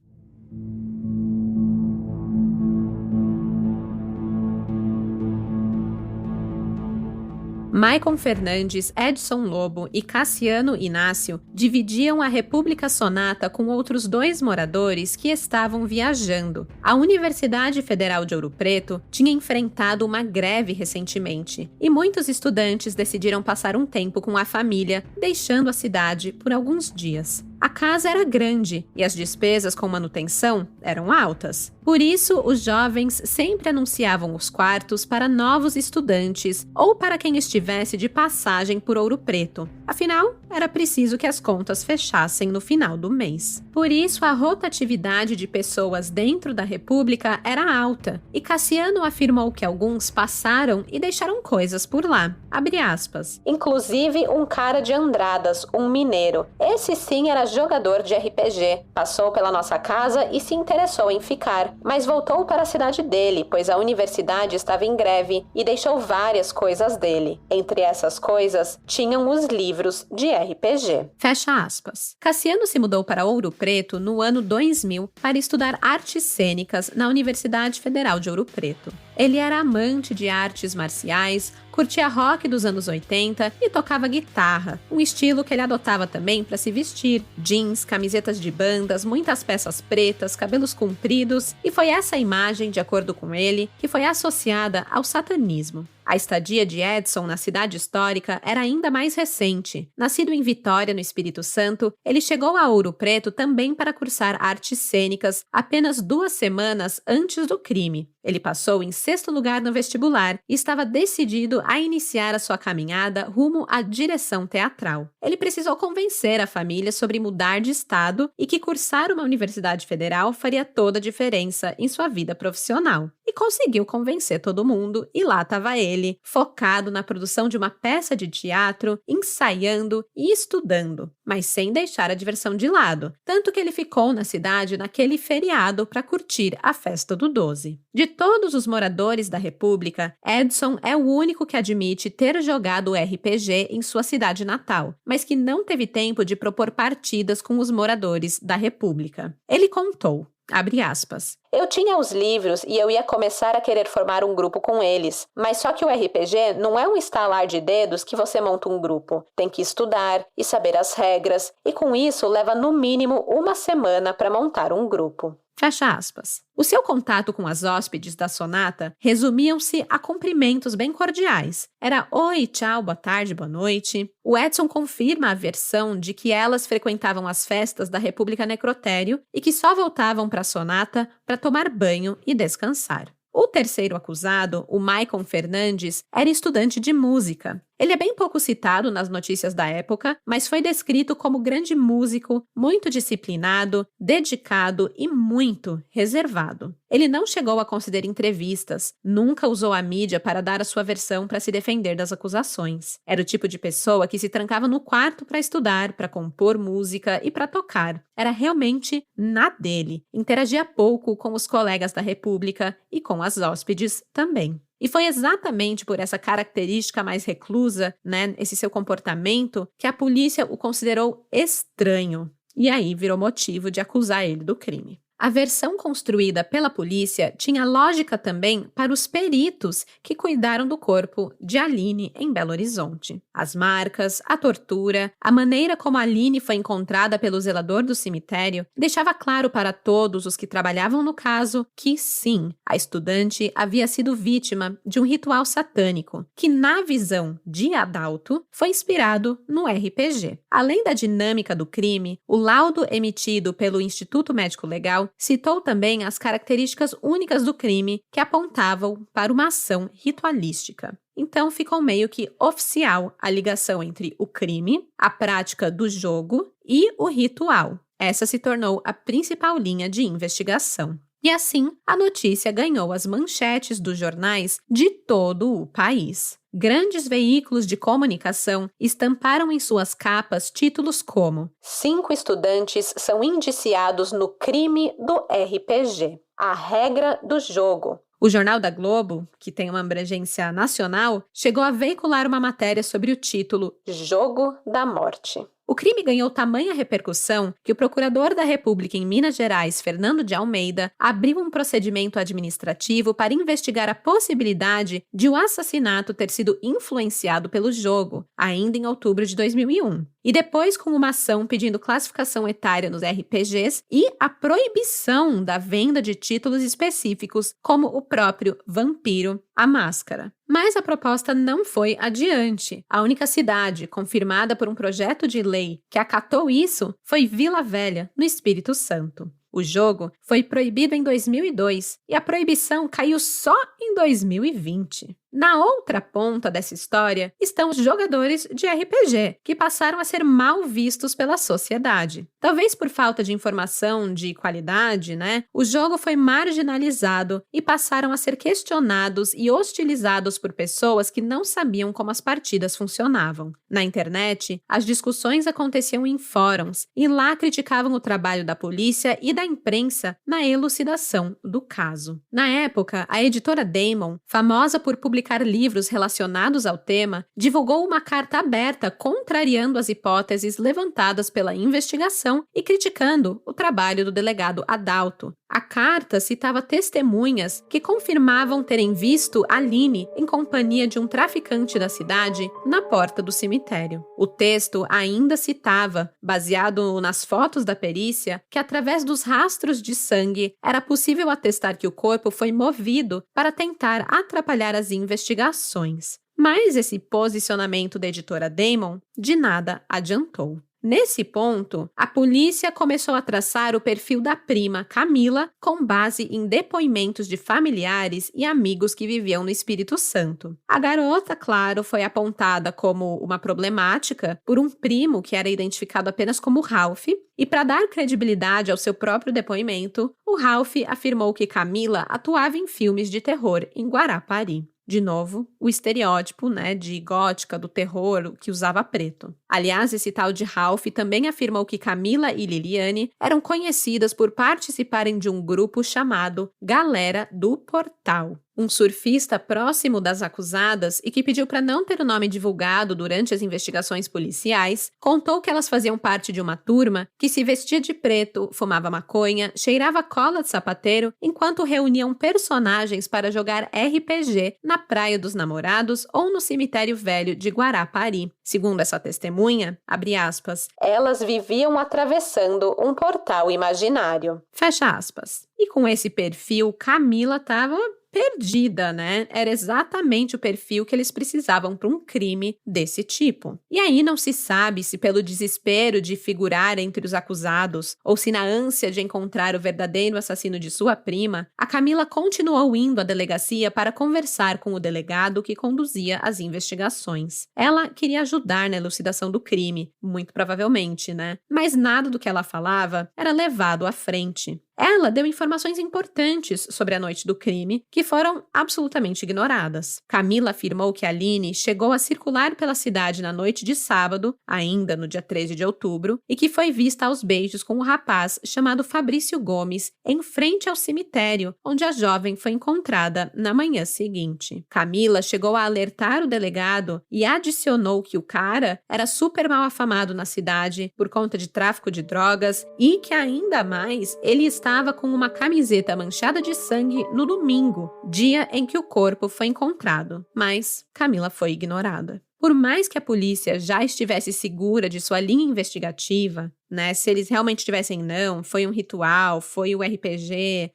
Speaker 1: Maicon Fernandes, Edson Lobo e Cassiano Inácio dividiam a República Sonata com outros 2 moradores que estavam viajando. A Universidade Federal de Ouro Preto tinha enfrentado uma greve recentemente e muitos estudantes decidiram passar um tempo com a família, deixando a cidade por alguns dias. A casa era grande e as despesas com manutenção eram altas. Por isso, os jovens sempre anunciavam os quartos para novos estudantes ou para quem estivesse de passagem por Ouro Preto. Afinal, era preciso que as contas fechassem no final do mês. Por isso, a rotatividade de pessoas dentro da República era alta, e Cassiano afirmou que alguns passaram e deixaram coisas por lá. Abre aspas. Inclusive um cara de Andradas, um mineiro. Esse sim era jogador de RPG. Passou pela nossa casa e se interessou em ficar, mas voltou para a cidade dele, pois a universidade estava em greve e deixou várias coisas dele. Entre essas coisas, tinham os livros de RPG. Fecha aspas. Cassiano se mudou para Ouro Preto no ano 2000 para estudar artes cênicas na Universidade Federal de Ouro Preto. Ele era amante de artes marciais, curtia rock dos anos 80 e tocava guitarra, um estilo que ele adotava também para se vestir. Jeans, camisetas de bandas, muitas peças pretas, cabelos compridos, e foi essa imagem, de acordo com ele, que foi associada ao satanismo. A estadia de Edson na cidade histórica era ainda mais recente. Nascido em Vitória, no Espírito Santo, ele chegou a Ouro Preto também para cursar artes cênicas apenas 2 semanas antes do crime. Ele passou em 6º lugar no vestibular e estava decidido a iniciar a sua caminhada rumo à direção teatral. Ele precisou convencer a família sobre mudar de estado e que cursar uma universidade federal faria toda a diferença em sua vida profissional. E conseguiu convencer todo mundo, e lá estava ele, dele, focado na produção de uma peça de teatro, ensaiando e estudando, mas sem deixar a diversão de lado, tanto que ele ficou na cidade naquele feriado para curtir a festa do 12. De todos os moradores da República, Edson é o único que admite ter jogado RPG em sua cidade natal, mas que não teve tempo de propor partidas com os moradores da República. Ele contou, abre aspas, eu tinha os livros e eu ia começar a querer formar um grupo com eles, mas só que o RPG não é um estalar de dedos que você monta um grupo. Tem que estudar e saber as regras, e com isso leva no mínimo uma semana para montar um grupo. Fecha aspas. O seu contato com as hóspedes da Sonata resumiam-se a cumprimentos bem cordiais. Era oi, tchau, boa tarde, boa noite. O Edson confirma a versão de que elas frequentavam as festas da República Necrotério e que só voltavam para a Sonata para tomar banho e descansar. O terceiro acusado, o Maicon Fernandes, era estudante de música. Ele é bem pouco citado nas notícias da época, mas foi descrito como grande músico, muito disciplinado, dedicado e muito reservado. Ele não chegou a conceder entrevistas, nunca usou a mídia para dar a sua versão para se defender das acusações. Era o tipo de pessoa que se trancava no quarto para estudar, para compor música e para tocar. Era realmente na dele. Interagia pouco com os colegas da República e com as hóspedes também. E foi exatamente por essa característica mais reclusa, esse seu comportamento, que a polícia o considerou estranho. E aí virou motivo de acusar ele do crime. A versão construída pela polícia tinha lógica também para os peritos que cuidaram do corpo de Aline em Belo Horizonte. As marcas, a tortura, a maneira como Aline foi encontrada pelo zelador do cemitério deixava claro para todos os que trabalhavam no caso que sim, a estudante havia sido vítima de um ritual satânico, que na visão de Adalto foi inspirado no RPG. Além da dinâmica do crime, o laudo emitido pelo Instituto Médico Legal citou também as características únicas do crime que apontavam para uma ação ritualística. Então ficou meio que oficial a ligação entre o crime, a prática do jogo e o ritual. Essa se tornou a principal linha de investigação. E assim, a notícia ganhou as manchetes dos jornais de todo o país. Grandes veículos de comunicação estamparam em suas capas títulos como 5 estudantes são indiciados no crime do RPG. A regra do jogo. O Jornal da Globo, que tem uma abrangência nacional, chegou a veicular uma matéria sobre o título Jogo da Morte. O crime ganhou tamanha repercussão que o procurador da República em Minas Gerais, Fernando de Almeida, abriu um procedimento administrativo para investigar a possibilidade de o assassinato ter sido influenciado pelo jogo, ainda em outubro de 2001. E depois com uma ação pedindo classificação etária nos RPGs e a proibição da venda de títulos específicos, como o próprio Vampiro, a Máscara. Mas a proposta não foi adiante. A única cidade confirmada por um projeto de lei que acatou isso foi Vila Velha, no Espírito Santo. O jogo foi proibido em 2002 e a proibição caiu só em 2020. Na outra ponta dessa história estão os jogadores de RPG, que passaram a ser mal vistos pela sociedade. Talvez por falta de informação de qualidade, o jogo foi marginalizado e passaram a ser questionados e hostilizados por pessoas que não sabiam como as partidas funcionavam. Na internet, as discussões aconteciam em fóruns e lá criticavam o trabalho da polícia e da imprensa na elucidação do caso. Na época, a editora Damon, famosa por publicar livros relacionados ao tema, divulgou uma carta aberta contrariando as hipóteses levantadas pela investigação e criticando o trabalho do delegado Adalto. A carta citava testemunhas que confirmavam terem visto Aline em companhia de um traficante da cidade na porta do cemitério. O texto ainda citava, baseado nas fotos da perícia, que através dos rastros de sangue era possível atestar que o corpo foi movido para tentar atrapalhar as investigações. Mas esse posicionamento da editora Damon de nada adiantou. Nesse ponto, a polícia começou a traçar o perfil da prima, Camila, com base em depoimentos de familiares e amigos que viviam no Espírito Santo. A garota, claro, foi apontada como uma problemática por um primo que era identificado apenas como Ralph, e para dar credibilidade ao seu próprio depoimento, o Ralph afirmou que Camila atuava em filmes de terror em Guarapari. De novo, o estereótipo, né, de gótica, do terror, que usava preto. Aliás, esse tal de Ralph também afirmou que Camila e Liliane eram conhecidas por participarem de um grupo chamado Galera do Portal. Um surfista próximo das acusadas e que pediu para não ter o nome divulgado durante as investigações policiais, contou que elas faziam parte de uma turma que se vestia de preto, fumava maconha, cheirava cola de sapateiro, enquanto reuniam personagens para jogar RPG na Praia dos Namorados ou no Cemitério Velho de Guarapari. Segundo essa testemunha, abre aspas, elas viviam atravessando um portal imaginário. Fecha aspas. E com esse perfil, Camila estava perdida, né? Era exatamente o perfil que eles precisavam para um crime desse tipo. E aí não se sabe se pelo desespero de figurar entre os acusados ou se na ânsia de encontrar o verdadeiro assassino de sua prima, a Camila continuou indo à delegacia para conversar com o delegado que conduzia as investigações. Ela queria ajudar na elucidação do crime, muito provavelmente, né? Mas nada do que ela falava era levado à frente. Ela deu informações importantes sobre a noite do crime, que foram absolutamente ignoradas. Camila afirmou que Aline chegou a circular pela cidade na noite de sábado, ainda no dia 13 de outubro, e que foi vista aos beijos com um rapaz chamado Fabrício Gomes, em frente ao cemitério, onde a jovem foi encontrada na manhã seguinte. Camila chegou a alertar o delegado e adicionou que o cara era super mal afamado na cidade por conta de tráfico de drogas e que, ainda mais, ele estava com uma camiseta manchada de sangue no domingo, dia em que o corpo foi encontrado. Mas Camila foi ignorada. Por mais que a polícia já estivesse segura de sua linha investigativa, né, se eles realmente tivessem não, foi um ritual, foi o RPG,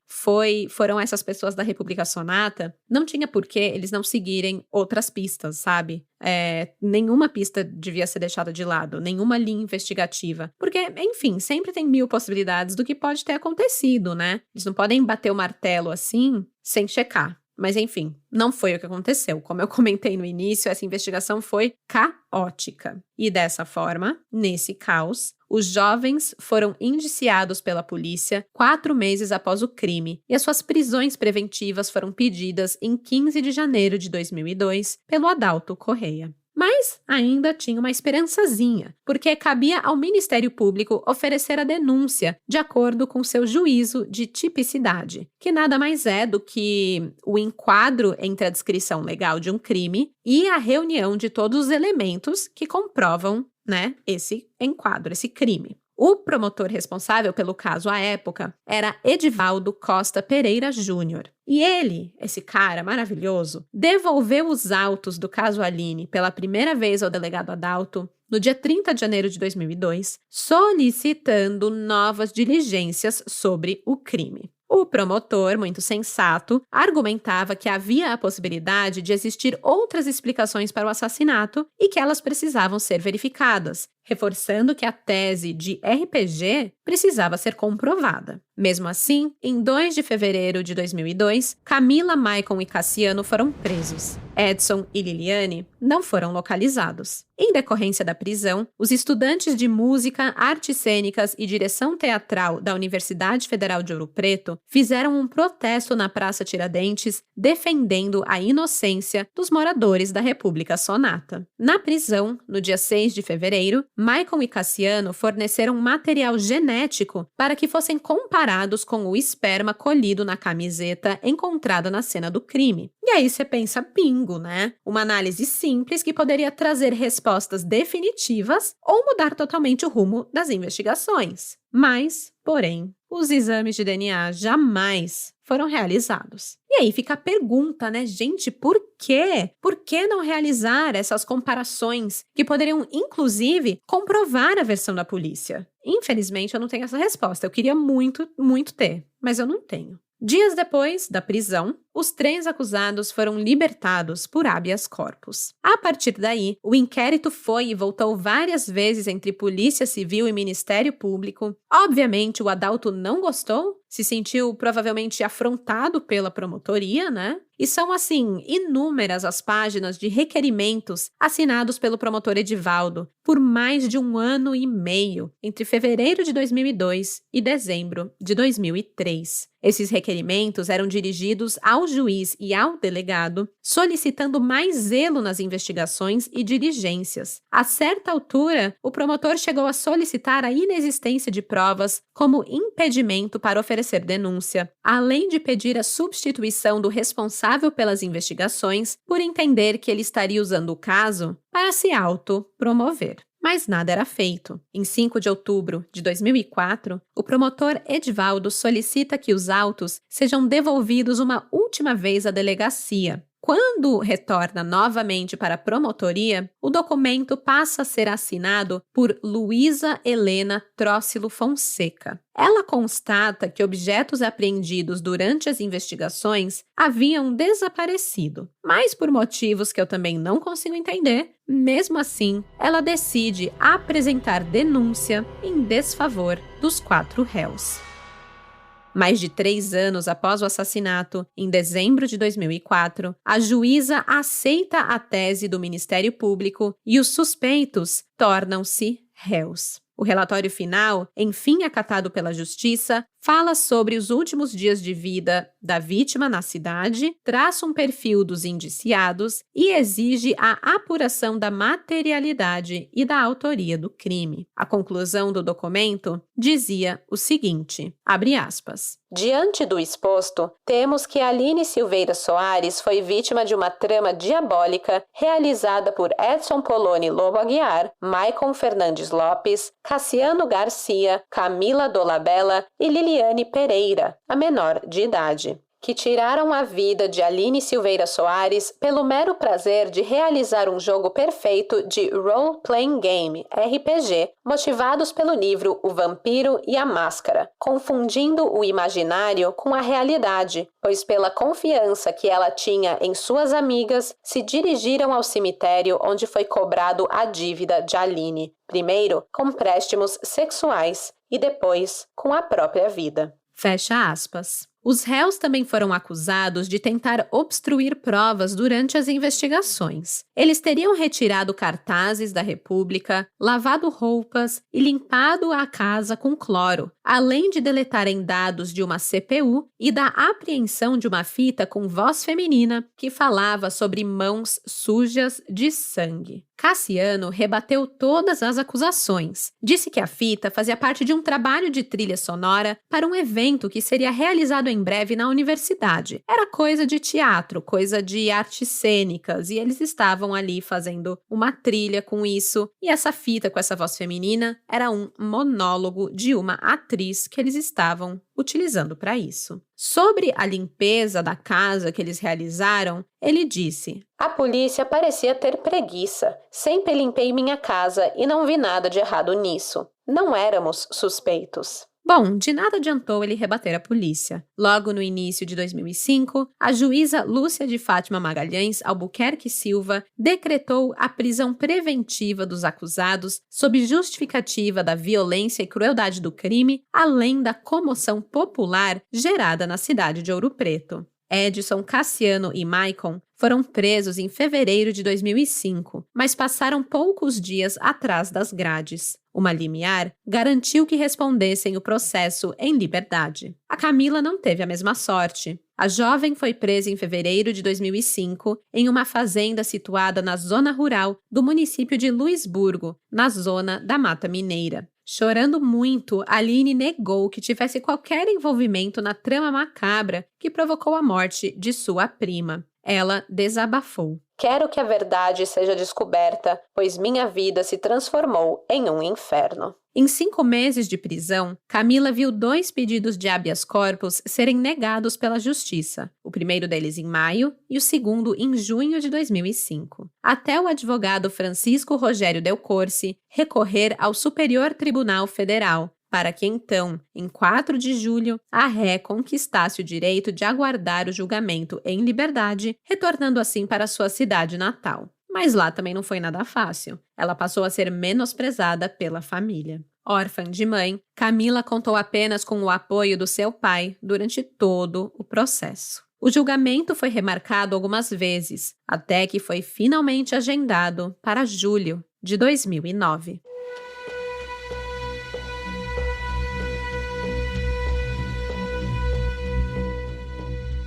Speaker 1: foram essas pessoas da República Sonata, não tinha por que eles não seguirem outras pistas, sabe? Nenhuma pista devia ser deixada de lado, nenhuma linha investigativa. Porque, enfim, sempre tem 1000 possibilidades do que pode ter acontecido, né? Eles não podem bater o martelo assim sem checar. Mas, enfim, não foi o que aconteceu. Como eu comentei no início, essa investigação foi caótica. E dessa forma, nesse caos, os jovens foram indiciados pela polícia 4 meses após o crime e as suas prisões preventivas foram pedidas em 15 de janeiro de 2002 pelo Adalto Correia. Mas ainda tinha uma esperançazinha, porque cabia ao Ministério Público oferecer a denúncia de acordo com seu juízo de tipicidade, que nada mais é do que o enquadro entre a descrição legal de um crime e a reunião de todos os elementos que comprovam, né, esse enquadro, esse crime. O promotor responsável pelo caso à época era Edivaldo Costa Pereira Júnior. E ele, esse cara maravilhoso, devolveu os autos do caso Aline pela primeira vez ao delegado Adalto no dia 30 de janeiro de 2002, solicitando novas diligências sobre o crime. O promotor, muito sensato, argumentava que havia a possibilidade de existir outras explicações para o assassinato e que elas precisavam ser verificadas, reforçando que a tese de RPG precisava ser comprovada. Mesmo assim, em 2 de fevereiro de 2002, Camila, Maicon e Cassiano foram presos. Edson e Liliane não foram localizados. Em decorrência da prisão, os estudantes de música, artes cênicas e direção teatral da Universidade Federal de Ouro Preto fizeram um protesto na Praça Tiradentes, defendendo a inocência dos moradores da República Sonata. Na prisão, no dia 6 de fevereiro, Maicon e Cassiano forneceram material genético para que fossem comparados com o esperma colhido na camiseta encontrada na cena do crime. E aí você pensa, bingo, né? Uma análise simples que poderia trazer respostas definitivas ou mudar totalmente o rumo das investigações. Mas, porém, os exames de DNA jamais foram realizados. E aí fica a pergunta, né, gente, por quê? Por que não realizar essas comparações que poderiam, inclusive, comprovar a versão da polícia? Infelizmente, eu não tenho essa resposta. Eu queria muito, muito ter, mas eu não tenho. Dias depois da prisão, os 3 acusados foram libertados por habeas corpus. A partir daí, o inquérito foi e voltou várias vezes entre Polícia Civil e Ministério Público. Obviamente, o Adalto não gostou, se sentiu provavelmente afrontado pela promotoria, né? E são, assim, inúmeras as páginas de requerimentos assinados pelo promotor Edivaldo por mais de 1 ano e meio, entre fevereiro de 2002 e dezembro de 2003. Esses requerimentos eram dirigidos ao ao juiz e ao delegado, solicitando mais zelo nas investigações e diligências. A certa altura, o promotor chegou a solicitar a inexistência de provas como impedimento para oferecer denúncia, além de pedir a substituição do responsável pelas investigações por entender que ele estaria usando o caso para se autopromover. Mas nada era feito. Em 5 de outubro de 2004, o promotor Edivaldo solicita que os autos sejam devolvidos uma última vez à delegacia. Quando retorna novamente para a promotoria, o documento passa a ser assinado por Luísa Helena Trócilo Fonseca. Ela constata que objetos apreendidos durante as investigações haviam desaparecido, mas por motivos que eu também não consigo entender, mesmo assim, ela decide apresentar denúncia em desfavor dos 4 réus. Mais de 3 anos após o assassinato, em dezembro de 2004, a juíza aceita a tese do Ministério Público e os suspeitos tornam-se réus. O relatório final, enfim acatado pela Justiça, fala sobre os últimos dias de vida da vítima na cidade, traça um perfil dos indiciados e exige a apuração da materialidade e da autoria do crime. A conclusão do documento dizia o seguinte, abre aspas, diante do exposto, temos que Aline Silveira Soares foi vítima de uma trama diabólica realizada por Edson Poloni Lobo Aguiar, Maicon Fernandes Lopes, Cassiano Garcia, Camila Dolabella e Liliane Pereira, a menor de idade, que tiraram a vida de Aline Silveira Soares pelo mero prazer de realizar um jogo perfeito de Role Playing Game, RPG, motivados pelo livro O Vampiro e a Máscara, confundindo o imaginário com a realidade, pois pela confiança que ela tinha em suas amigas, se dirigiram ao cemitério onde foi cobrado a dívida de Aline, primeiro com préstimos sexuais e depois com a própria vida. Fecha aspas. Os réus também foram acusados de tentar obstruir provas durante as investigações. Eles teriam retirado cartazes da República, lavado roupas e limpado a casa com cloro, além de deletarem dados de uma CPU e da apreensão de uma fita com voz feminina que falava sobre mãos sujas de sangue. Cassiano rebateu todas as acusações. Disse que a fita fazia parte de um trabalho de trilha sonora para um evento que seria realizado em breve na universidade. Era coisa de teatro, coisa de artes cênicas, e eles estavam ali fazendo uma trilha com isso. E essa fita com essa voz feminina era um monólogo de uma atriz que eles estavam utilizando para isso. Sobre a limpeza da casa que eles realizaram, ele disse: a polícia parecia ter preguiça. Sempre limpei minha casa e não vi nada de errado nisso. Não éramos suspeitos. Bom, de nada adiantou ele rebater a polícia. Logo no início de 2005, a juíza Lúcia de Fátima Magalhães Albuquerque Silva decretou a prisão preventiva dos acusados sob justificativa da violência e crueldade do crime, além da comoção popular gerada na cidade de Ouro Preto. Edson, Cassiano e Maicon foram presos em fevereiro de 2005, mas passaram poucos dias atrás das grades. Uma limiar garantiu que respondessem o processo em liberdade. A Camila não teve a mesma sorte. A jovem foi presa em fevereiro de 2005 em uma fazenda situada na zona rural do município de Luisburgo, na zona da Mata Mineira. Chorando muito, Aline negou que tivesse qualquer envolvimento na trama macabra que provocou a morte de sua prima. Ela desabafou. Quero que a verdade seja descoberta, pois minha vida se transformou em um inferno. Em 5 meses de prisão, Camila viu 2 pedidos de habeas corpus serem negados pela Justiça, o primeiro deles em maio e o segundo em junho de 2005, até o advogado Francisco Rogério Del Corsi recorrer ao Superior Tribunal Federal, para que então, em 4 de julho, a ré conquistasse o direito de aguardar o julgamento em liberdade, retornando assim para sua cidade natal. Mas lá também não foi nada fácil. Ela passou a ser menosprezada pela família. Órfã de mãe, Camila contou apenas com o apoio do seu pai durante todo o processo. O julgamento foi remarcado algumas vezes, até que foi finalmente agendado para julho de 2009.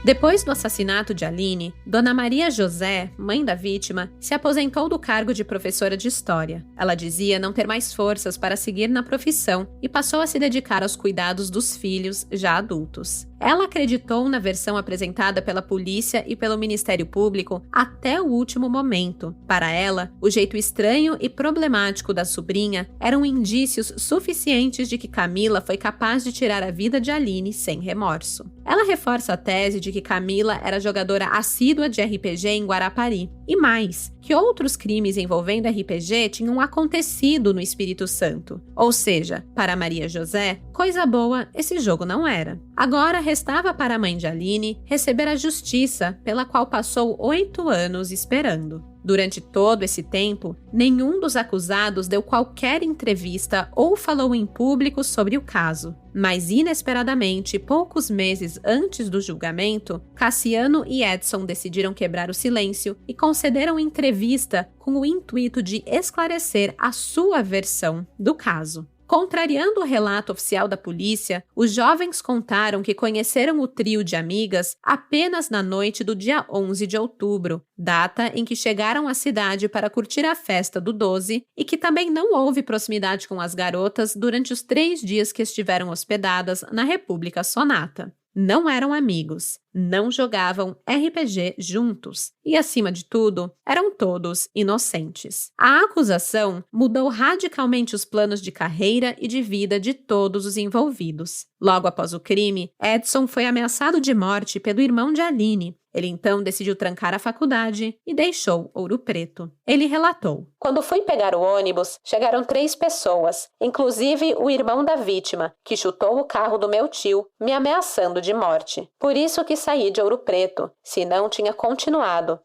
Speaker 1: Depois do assassinato de Aline, Dona Maria José, mãe da vítima, se aposentou do cargo de professora de história. Ela dizia não ter mais forças para seguir na profissão e passou a se dedicar aos cuidados dos filhos, já adultos. Ela acreditou na versão apresentada pela polícia e pelo Ministério Público até o último momento. Para ela, o jeito estranho e problemático da sobrinha eram indícios suficientes de que Camila foi capaz de tirar a vida de Aline sem remorso. Ela reforça a tese de que Camila era jogadora assídua de RPG em Guarapari. E mais, que outros crimes envolvendo RPG tinham acontecido no Espírito Santo. Ou seja, para Maria José, coisa boa esse jogo não era. Agora restava para a mãe de Aline receber a justiça pela qual passou 8 anos esperando. Durante todo esse tempo, nenhum dos acusados deu qualquer entrevista ou falou em público sobre o caso. Mas, inesperadamente, poucos meses antes do julgamento, Cassiano e Edson decidiram quebrar o silêncio e concederam entrevista com o intuito de esclarecer a sua versão do caso. Contrariando o relato oficial da polícia, os jovens contaram que conheceram o trio de amigas apenas na noite do dia 11 de outubro, data em que chegaram à cidade para curtir a festa do 12 e que também não houve proximidade com as garotas durante os 3 dias que estiveram hospedadas na República Sonata. Não eram amigos, não jogavam RPG juntos e, acima de tudo, eram todos inocentes. A acusação mudou radicalmente os planos de carreira e de vida de todos os envolvidos. Logo após o crime, Edson foi ameaçado de morte pelo irmão de Aline. Ele então decidiu trancar a faculdade e deixou Ouro Preto. Ele relatou: "Quando fui pegar o ônibus, chegaram 3 pessoas, inclusive o irmão da vítima, que chutou o carro do meu tio, me ameaçando de morte. Por isso que saí de Ouro Preto, senão tinha continuado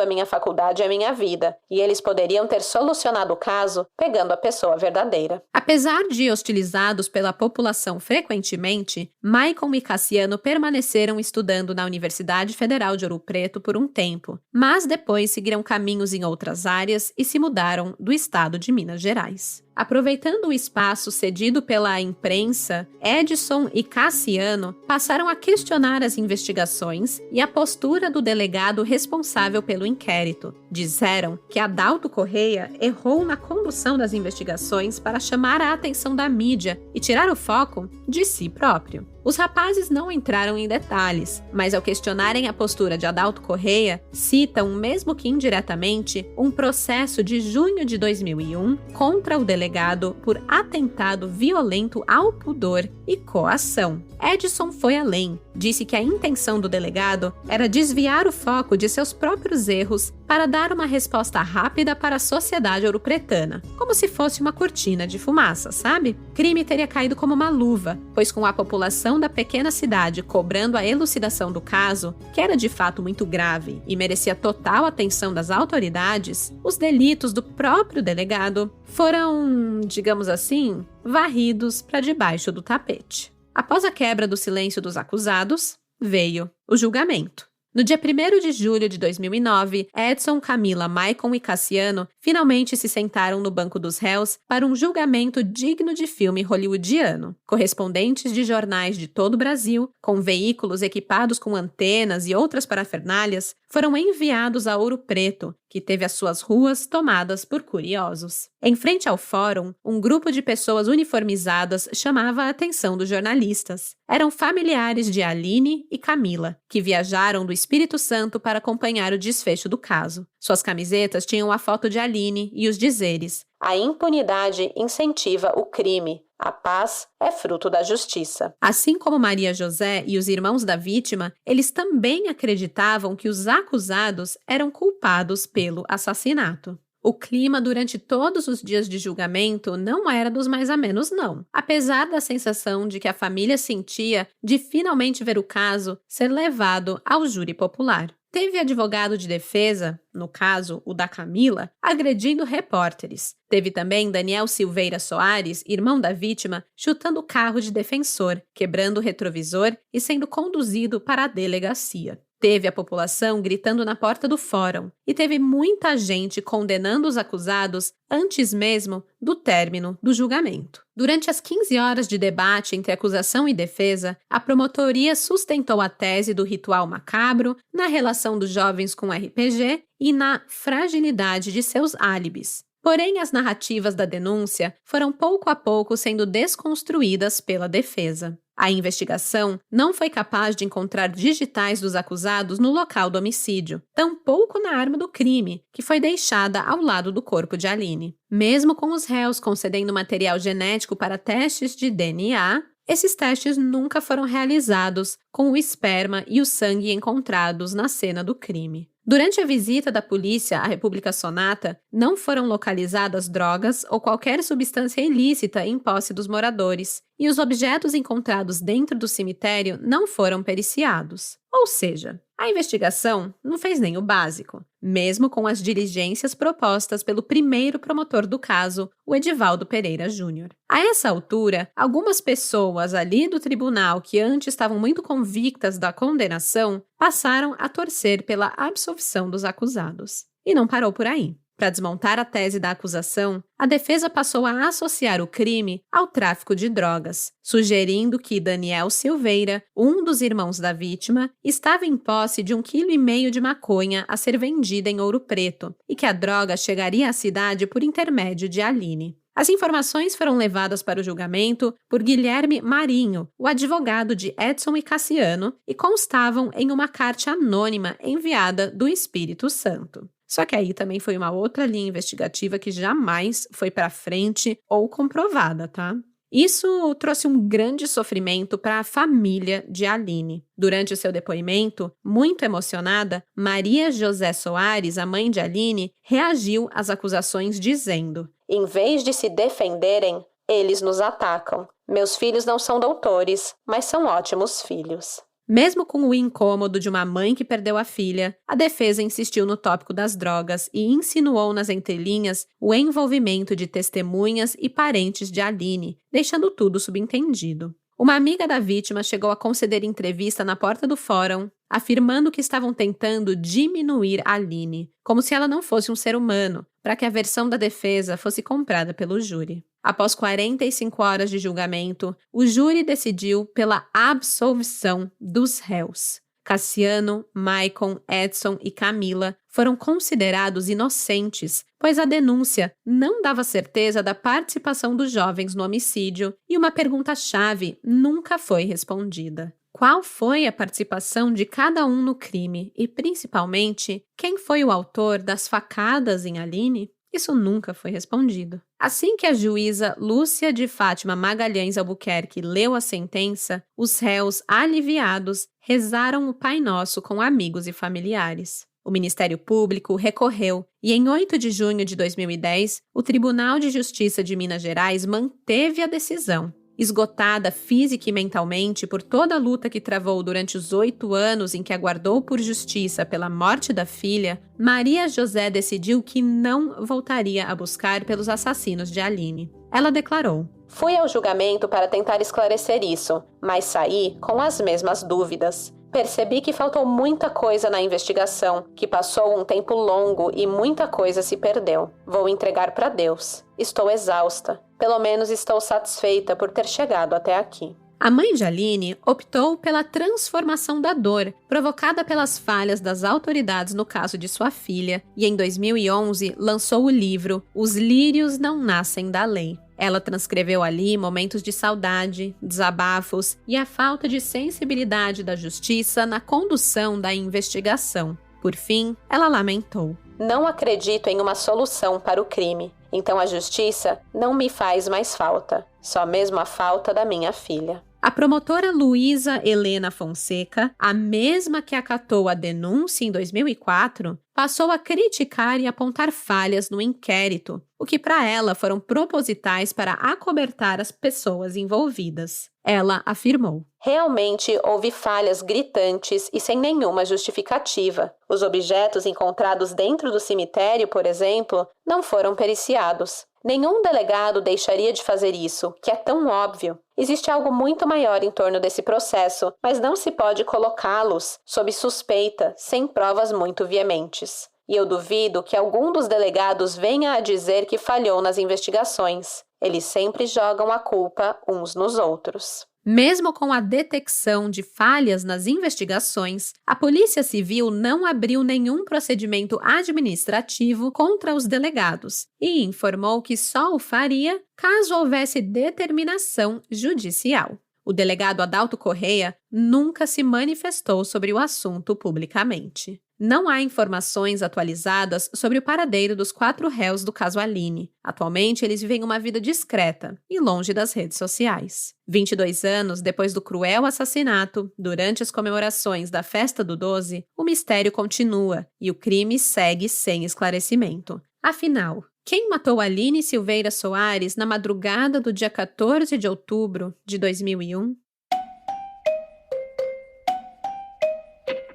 Speaker 1: a minha faculdade e a minha vida, e eles poderiam ter solucionado o caso pegando a pessoa verdadeira." Apesar de hostilizados pela população frequentemente, Maicon e Cassiano permaneceram estudando na Universidade Federal de Ouro Preto por um tempo, mas depois seguiram caminhos em outras áreas e se mudaram do estado de Minas Gerais. Aproveitando o espaço cedido pela imprensa, Edson e Cassiano passaram a questionar as investigações e a postura do delegado responsável pelo inquérito. Disseram que Adalto Correia errou na condução das investigações para chamar a atenção da mídia e tirar o foco de si próprio. Os rapazes não entraram em detalhes, mas ao questionarem a postura de Adalto Correia, citam, mesmo que indiretamente, um processo de junho de 2001 contra o delegado por atentado violento ao pudor e coação. Edson foi além. Disse que a intenção do delegado era desviar o foco de seus próprios erros para dar uma resposta rápida para a sociedade ouropretana, como se fosse uma cortina de fumaça, sabe? O crime teria caído como uma luva, pois com a população da pequena cidade cobrando a elucidação do caso, que era de fato muito grave e merecia total atenção das autoridades, os delitos do próprio delegado foram, digamos assim, varridos para debaixo do tapete. Após a quebra do silêncio dos acusados, veio o julgamento. No dia 1º de julho de 2009, Edson, Camila, Maicon e Cassiano finalmente se sentaram no banco dos réus para um julgamento digno de filme hollywoodiano. Correspondentes de jornais de todo o Brasil, com veículos equipados com antenas e outras parafernálias, foram enviados a Ouro Preto, que teve as suas ruas tomadas por curiosos. Em frente ao fórum, um grupo de pessoas uniformizadas chamava a atenção dos jornalistas. Eram familiares de Aline e Camila, que viajaram do Espírito Santo para acompanhar o desfecho do caso. Suas camisetas tinham a foto de Aline e os dizeres: "A impunidade incentiva o crime. A paz é fruto da justiça." Assim como Maria José e os irmãos da vítima, eles também acreditavam que os acusados eram culpados pelo assassinato. O clima durante todos os dias de julgamento não era dos mais amenos, não. Apesar da sensação de que a família sentia de finalmente ver o caso ser levado ao júri popular. Teve advogado de defesa, no caso, o da Camila, agredindo repórteres. Teve também Daniel Silveira Soares, irmão da vítima, chutando o carro de defensor, quebrando o retrovisor e sendo conduzido para a delegacia. Teve a população gritando na porta do fórum e teve muita gente condenando os acusados antes mesmo do término do julgamento. Durante as 15 horas de debate entre acusação e defesa, a promotoria sustentou a tese do ritual macabro, na relação dos jovens com RPG e na fragilidade de seus álibis. Porém, as narrativas da denúncia foram pouco a pouco sendo desconstruídas pela defesa. A investigação não foi capaz de encontrar digitais dos acusados no local do homicídio, tampouco na arma do crime, que foi deixada ao lado do corpo de Aline. Mesmo com os réus concedendo material genético para testes de DNA, esses testes nunca foram realizados com o esperma e o sangue encontrados na cena do crime. Durante a visita da polícia à República Sonata, não foram localizadas drogas ou qualquer substância ilícita em posse dos moradores, e os objetos encontrados dentro do cemitério não foram periciados. Ou seja, a investigação não fez nem o básico, mesmo com as diligências propostas pelo primeiro promotor do caso, o Edivaldo Pereira Júnior. A essa altura, algumas pessoas ali do tribunal que antes estavam muito convictas da condenação passaram a torcer pela absolvição dos acusados. E não parou por aí. Para desmontar a tese da acusação, a defesa passou a associar o crime ao tráfico de drogas, sugerindo que Daniel Silveira, um dos irmãos da vítima, estava em posse de 1,5 kg de maconha a ser vendida em Ouro Preto e que a droga chegaria à cidade por intermédio de Aline. As informações foram levadas para o julgamento por Guilherme Marinho, o advogado de Edson e Cassiano, e constavam em uma carta anônima enviada do Espírito Santo. Só que aí também foi uma outra linha investigativa que jamais foi para frente ou comprovada, tá? Isso trouxe um grande sofrimento para a família de Aline. Durante o seu depoimento, muito emocionada, Maria José Soares, a mãe de Aline, reagiu às acusações dizendo: "Em vez de se defenderem, eles nos atacam. Meus filhos não são doutores, mas são ótimos filhos." Mesmo com o incômodo de uma mãe que perdeu a filha, a defesa insistiu no tópico das drogas e insinuou nas entrelinhas o envolvimento de testemunhas e parentes de Aline, deixando tudo subentendido. Uma amiga da vítima chegou a conceder entrevista na porta do fórum, afirmando que estavam tentando diminuir Aline, como se ela não fosse um ser humano, para que a versão da defesa fosse comprada pelo júri. Após 45 horas de julgamento, o júri decidiu pela absolvição dos réus. Cassiano, Maicon, Edson e Camila foram considerados inocentes, pois a denúncia não dava certeza da participação dos jovens no homicídio e uma pergunta-chave nunca foi respondida. Qual foi a participação de cada um no crime e, principalmente, quem foi o autor das facadas em Aline? Isso nunca foi respondido. Assim que a juíza Lúcia de Fátima Magalhães Albuquerque leu a sentença, os réus aliviados rezaram o Pai Nosso com amigos e familiares. O Ministério Público recorreu e, em 8 de junho de 2010, o Tribunal de Justiça de Minas Gerais manteve a decisão. Esgotada física e mentalmente por toda a luta que travou durante os 8 anos em que aguardou por justiça pela morte da filha, Maria José decidiu que não voltaria a buscar pelos assassinos de Aline. Ela declarou: "Fui ao julgamento para tentar esclarecer isso, mas saí com as mesmas dúvidas. Percebi que faltou muita coisa na investigação, que passou um tempo longo e muita coisa se perdeu. Vou entregar para Deus. Estou exausta. Pelo menos estou satisfeita por ter chegado até aqui." A mãe de Aline optou pela transformação da dor, provocada pelas falhas das autoridades no caso de sua filha, e em 2011 lançou o livro Os Lírios Não Nascem da Lei. Ela transcreveu ali momentos de saudade, desabafos e a falta de sensibilidade da justiça na condução da investigação. Por fim, ela lamentou: "Não acredito em uma solução para o crime, então a justiça não me faz mais falta, só mesmo a falta da minha filha." A promotora Luísa Helena Fonseca, a mesma que acatou a denúncia em 2004, passou a criticar e apontar falhas no inquérito, o que para ela foram propositais para acobertar as pessoas envolvidas. Ela afirmou: "Realmente houve falhas gritantes e sem nenhuma justificativa. Os objetos encontrados dentro do cemitério, por exemplo, não foram periciados. Nenhum delegado deixaria de fazer isso, que é tão óbvio. Existe algo muito maior em torno desse processo, mas não se pode colocá-los sob suspeita sem provas muito veementes. E eu duvido que algum dos delegados venha a dizer que falhou nas investigações. Eles sempre jogam a culpa uns nos outros. Mesmo com a detecção de falhas nas investigações, a Polícia Civil não abriu nenhum procedimento administrativo contra os delegados e informou que só o faria caso houvesse determinação judicial. O delegado Adalto Correia nunca se manifestou sobre o assunto publicamente. Não há informações atualizadas sobre o paradeiro dos 4 réus do caso Aline. Atualmente, eles vivem uma vida discreta e longe das redes sociais. 22 anos depois do cruel assassinato, durante as comemorações da Festa do 12, o mistério continua e o crime segue sem esclarecimento. Afinal, quem matou Aline Silveira Soares na madrugada do dia 14 de outubro de 2001?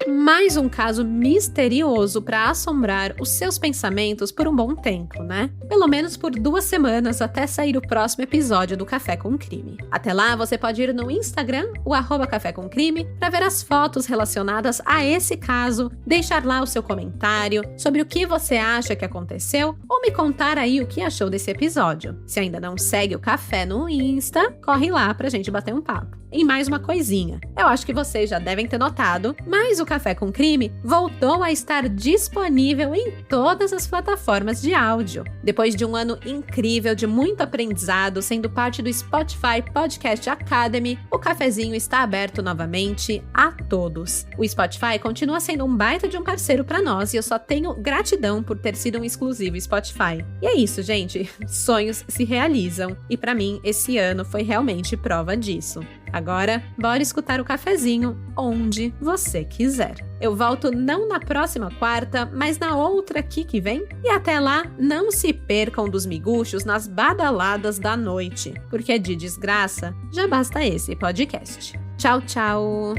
Speaker 1: Mais um caso misterioso para assombrar os seus pensamentos por um bom tempo, né? Pelo menos por 2 semanas até sair o próximo episódio do Café com Crime. Até lá, você pode ir no Instagram, o @Café com Crime, para ver as fotos relacionadas a esse caso, deixar lá o seu comentário sobre o que você acha que aconteceu ou me contar aí o que achou desse episódio. Se ainda não segue o Café no Insta, corre lá pra gente bater um papo. E mais uma coisinha, eu acho que vocês já devem ter notado, mas o Café com Crime voltou a estar disponível em todas as plataformas de áudio. Depois de um ano incrível de muito aprendizado, sendo parte do Spotify Podcast Academy, o cafezinho está aberto novamente a todos. O Spotify continua sendo um baita de um parceiro para nós e eu só tenho gratidão por ter sido um exclusivo Spotify. E é isso, gente, sonhos se realizam e para mim esse ano foi realmente prova disso. Agora, bora escutar o cafezinho onde você quiser. Eu volto não na próxima quarta, mas na outra aqui que vem. E até lá, não se percam dos miguxos nas badaladas da noite, porque de desgraça já basta esse podcast. Tchau, tchau!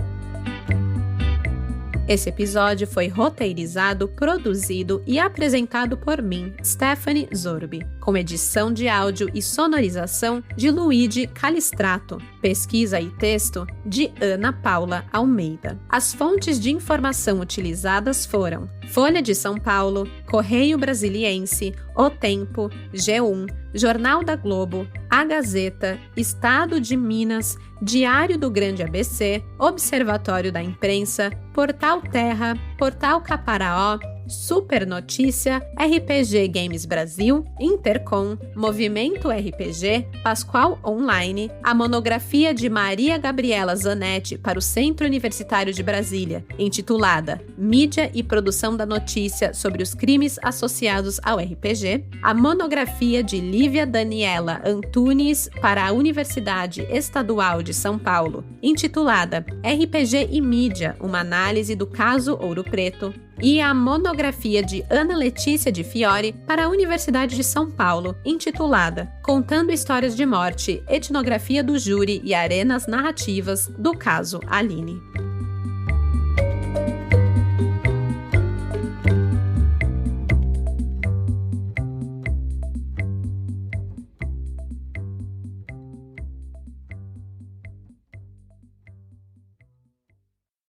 Speaker 1: Esse episódio foi roteirizado, produzido e apresentado por mim, Stephanie Zorbi, com edição de áudio e sonorização de Luigi Calistrato, pesquisa e texto de Ana Paula Almeida. As fontes de informação utilizadas foram Folha de São Paulo, Correio Brasiliense, O Tempo, G1, Jornal da Globo, A Gazeta, Estado de Minas, Diário do Grande ABC, Observatório da Imprensa, Portal Terra, Portal Caparaó, Super Notícia, RPG Games Brasil, Intercom, Movimento RPG, Pascoal Online, a monografia de Maria Gabriela Zanetti para o Centro Universitário de Brasília, intitulada Mídia e Produção da Notícia sobre os Crimes Associados ao RPG, a monografia de Lívia Daniela Antunes para a Universidade Estadual de São Paulo, intitulada RPG e Mídia, uma análise do caso Ouro Preto, e a monografia de Ana Letícia de Fiore para a Universidade de São Paulo, intitulada Contando Histórias de Morte, Etnografia do Júri e Arenas Narrativas do caso Aline.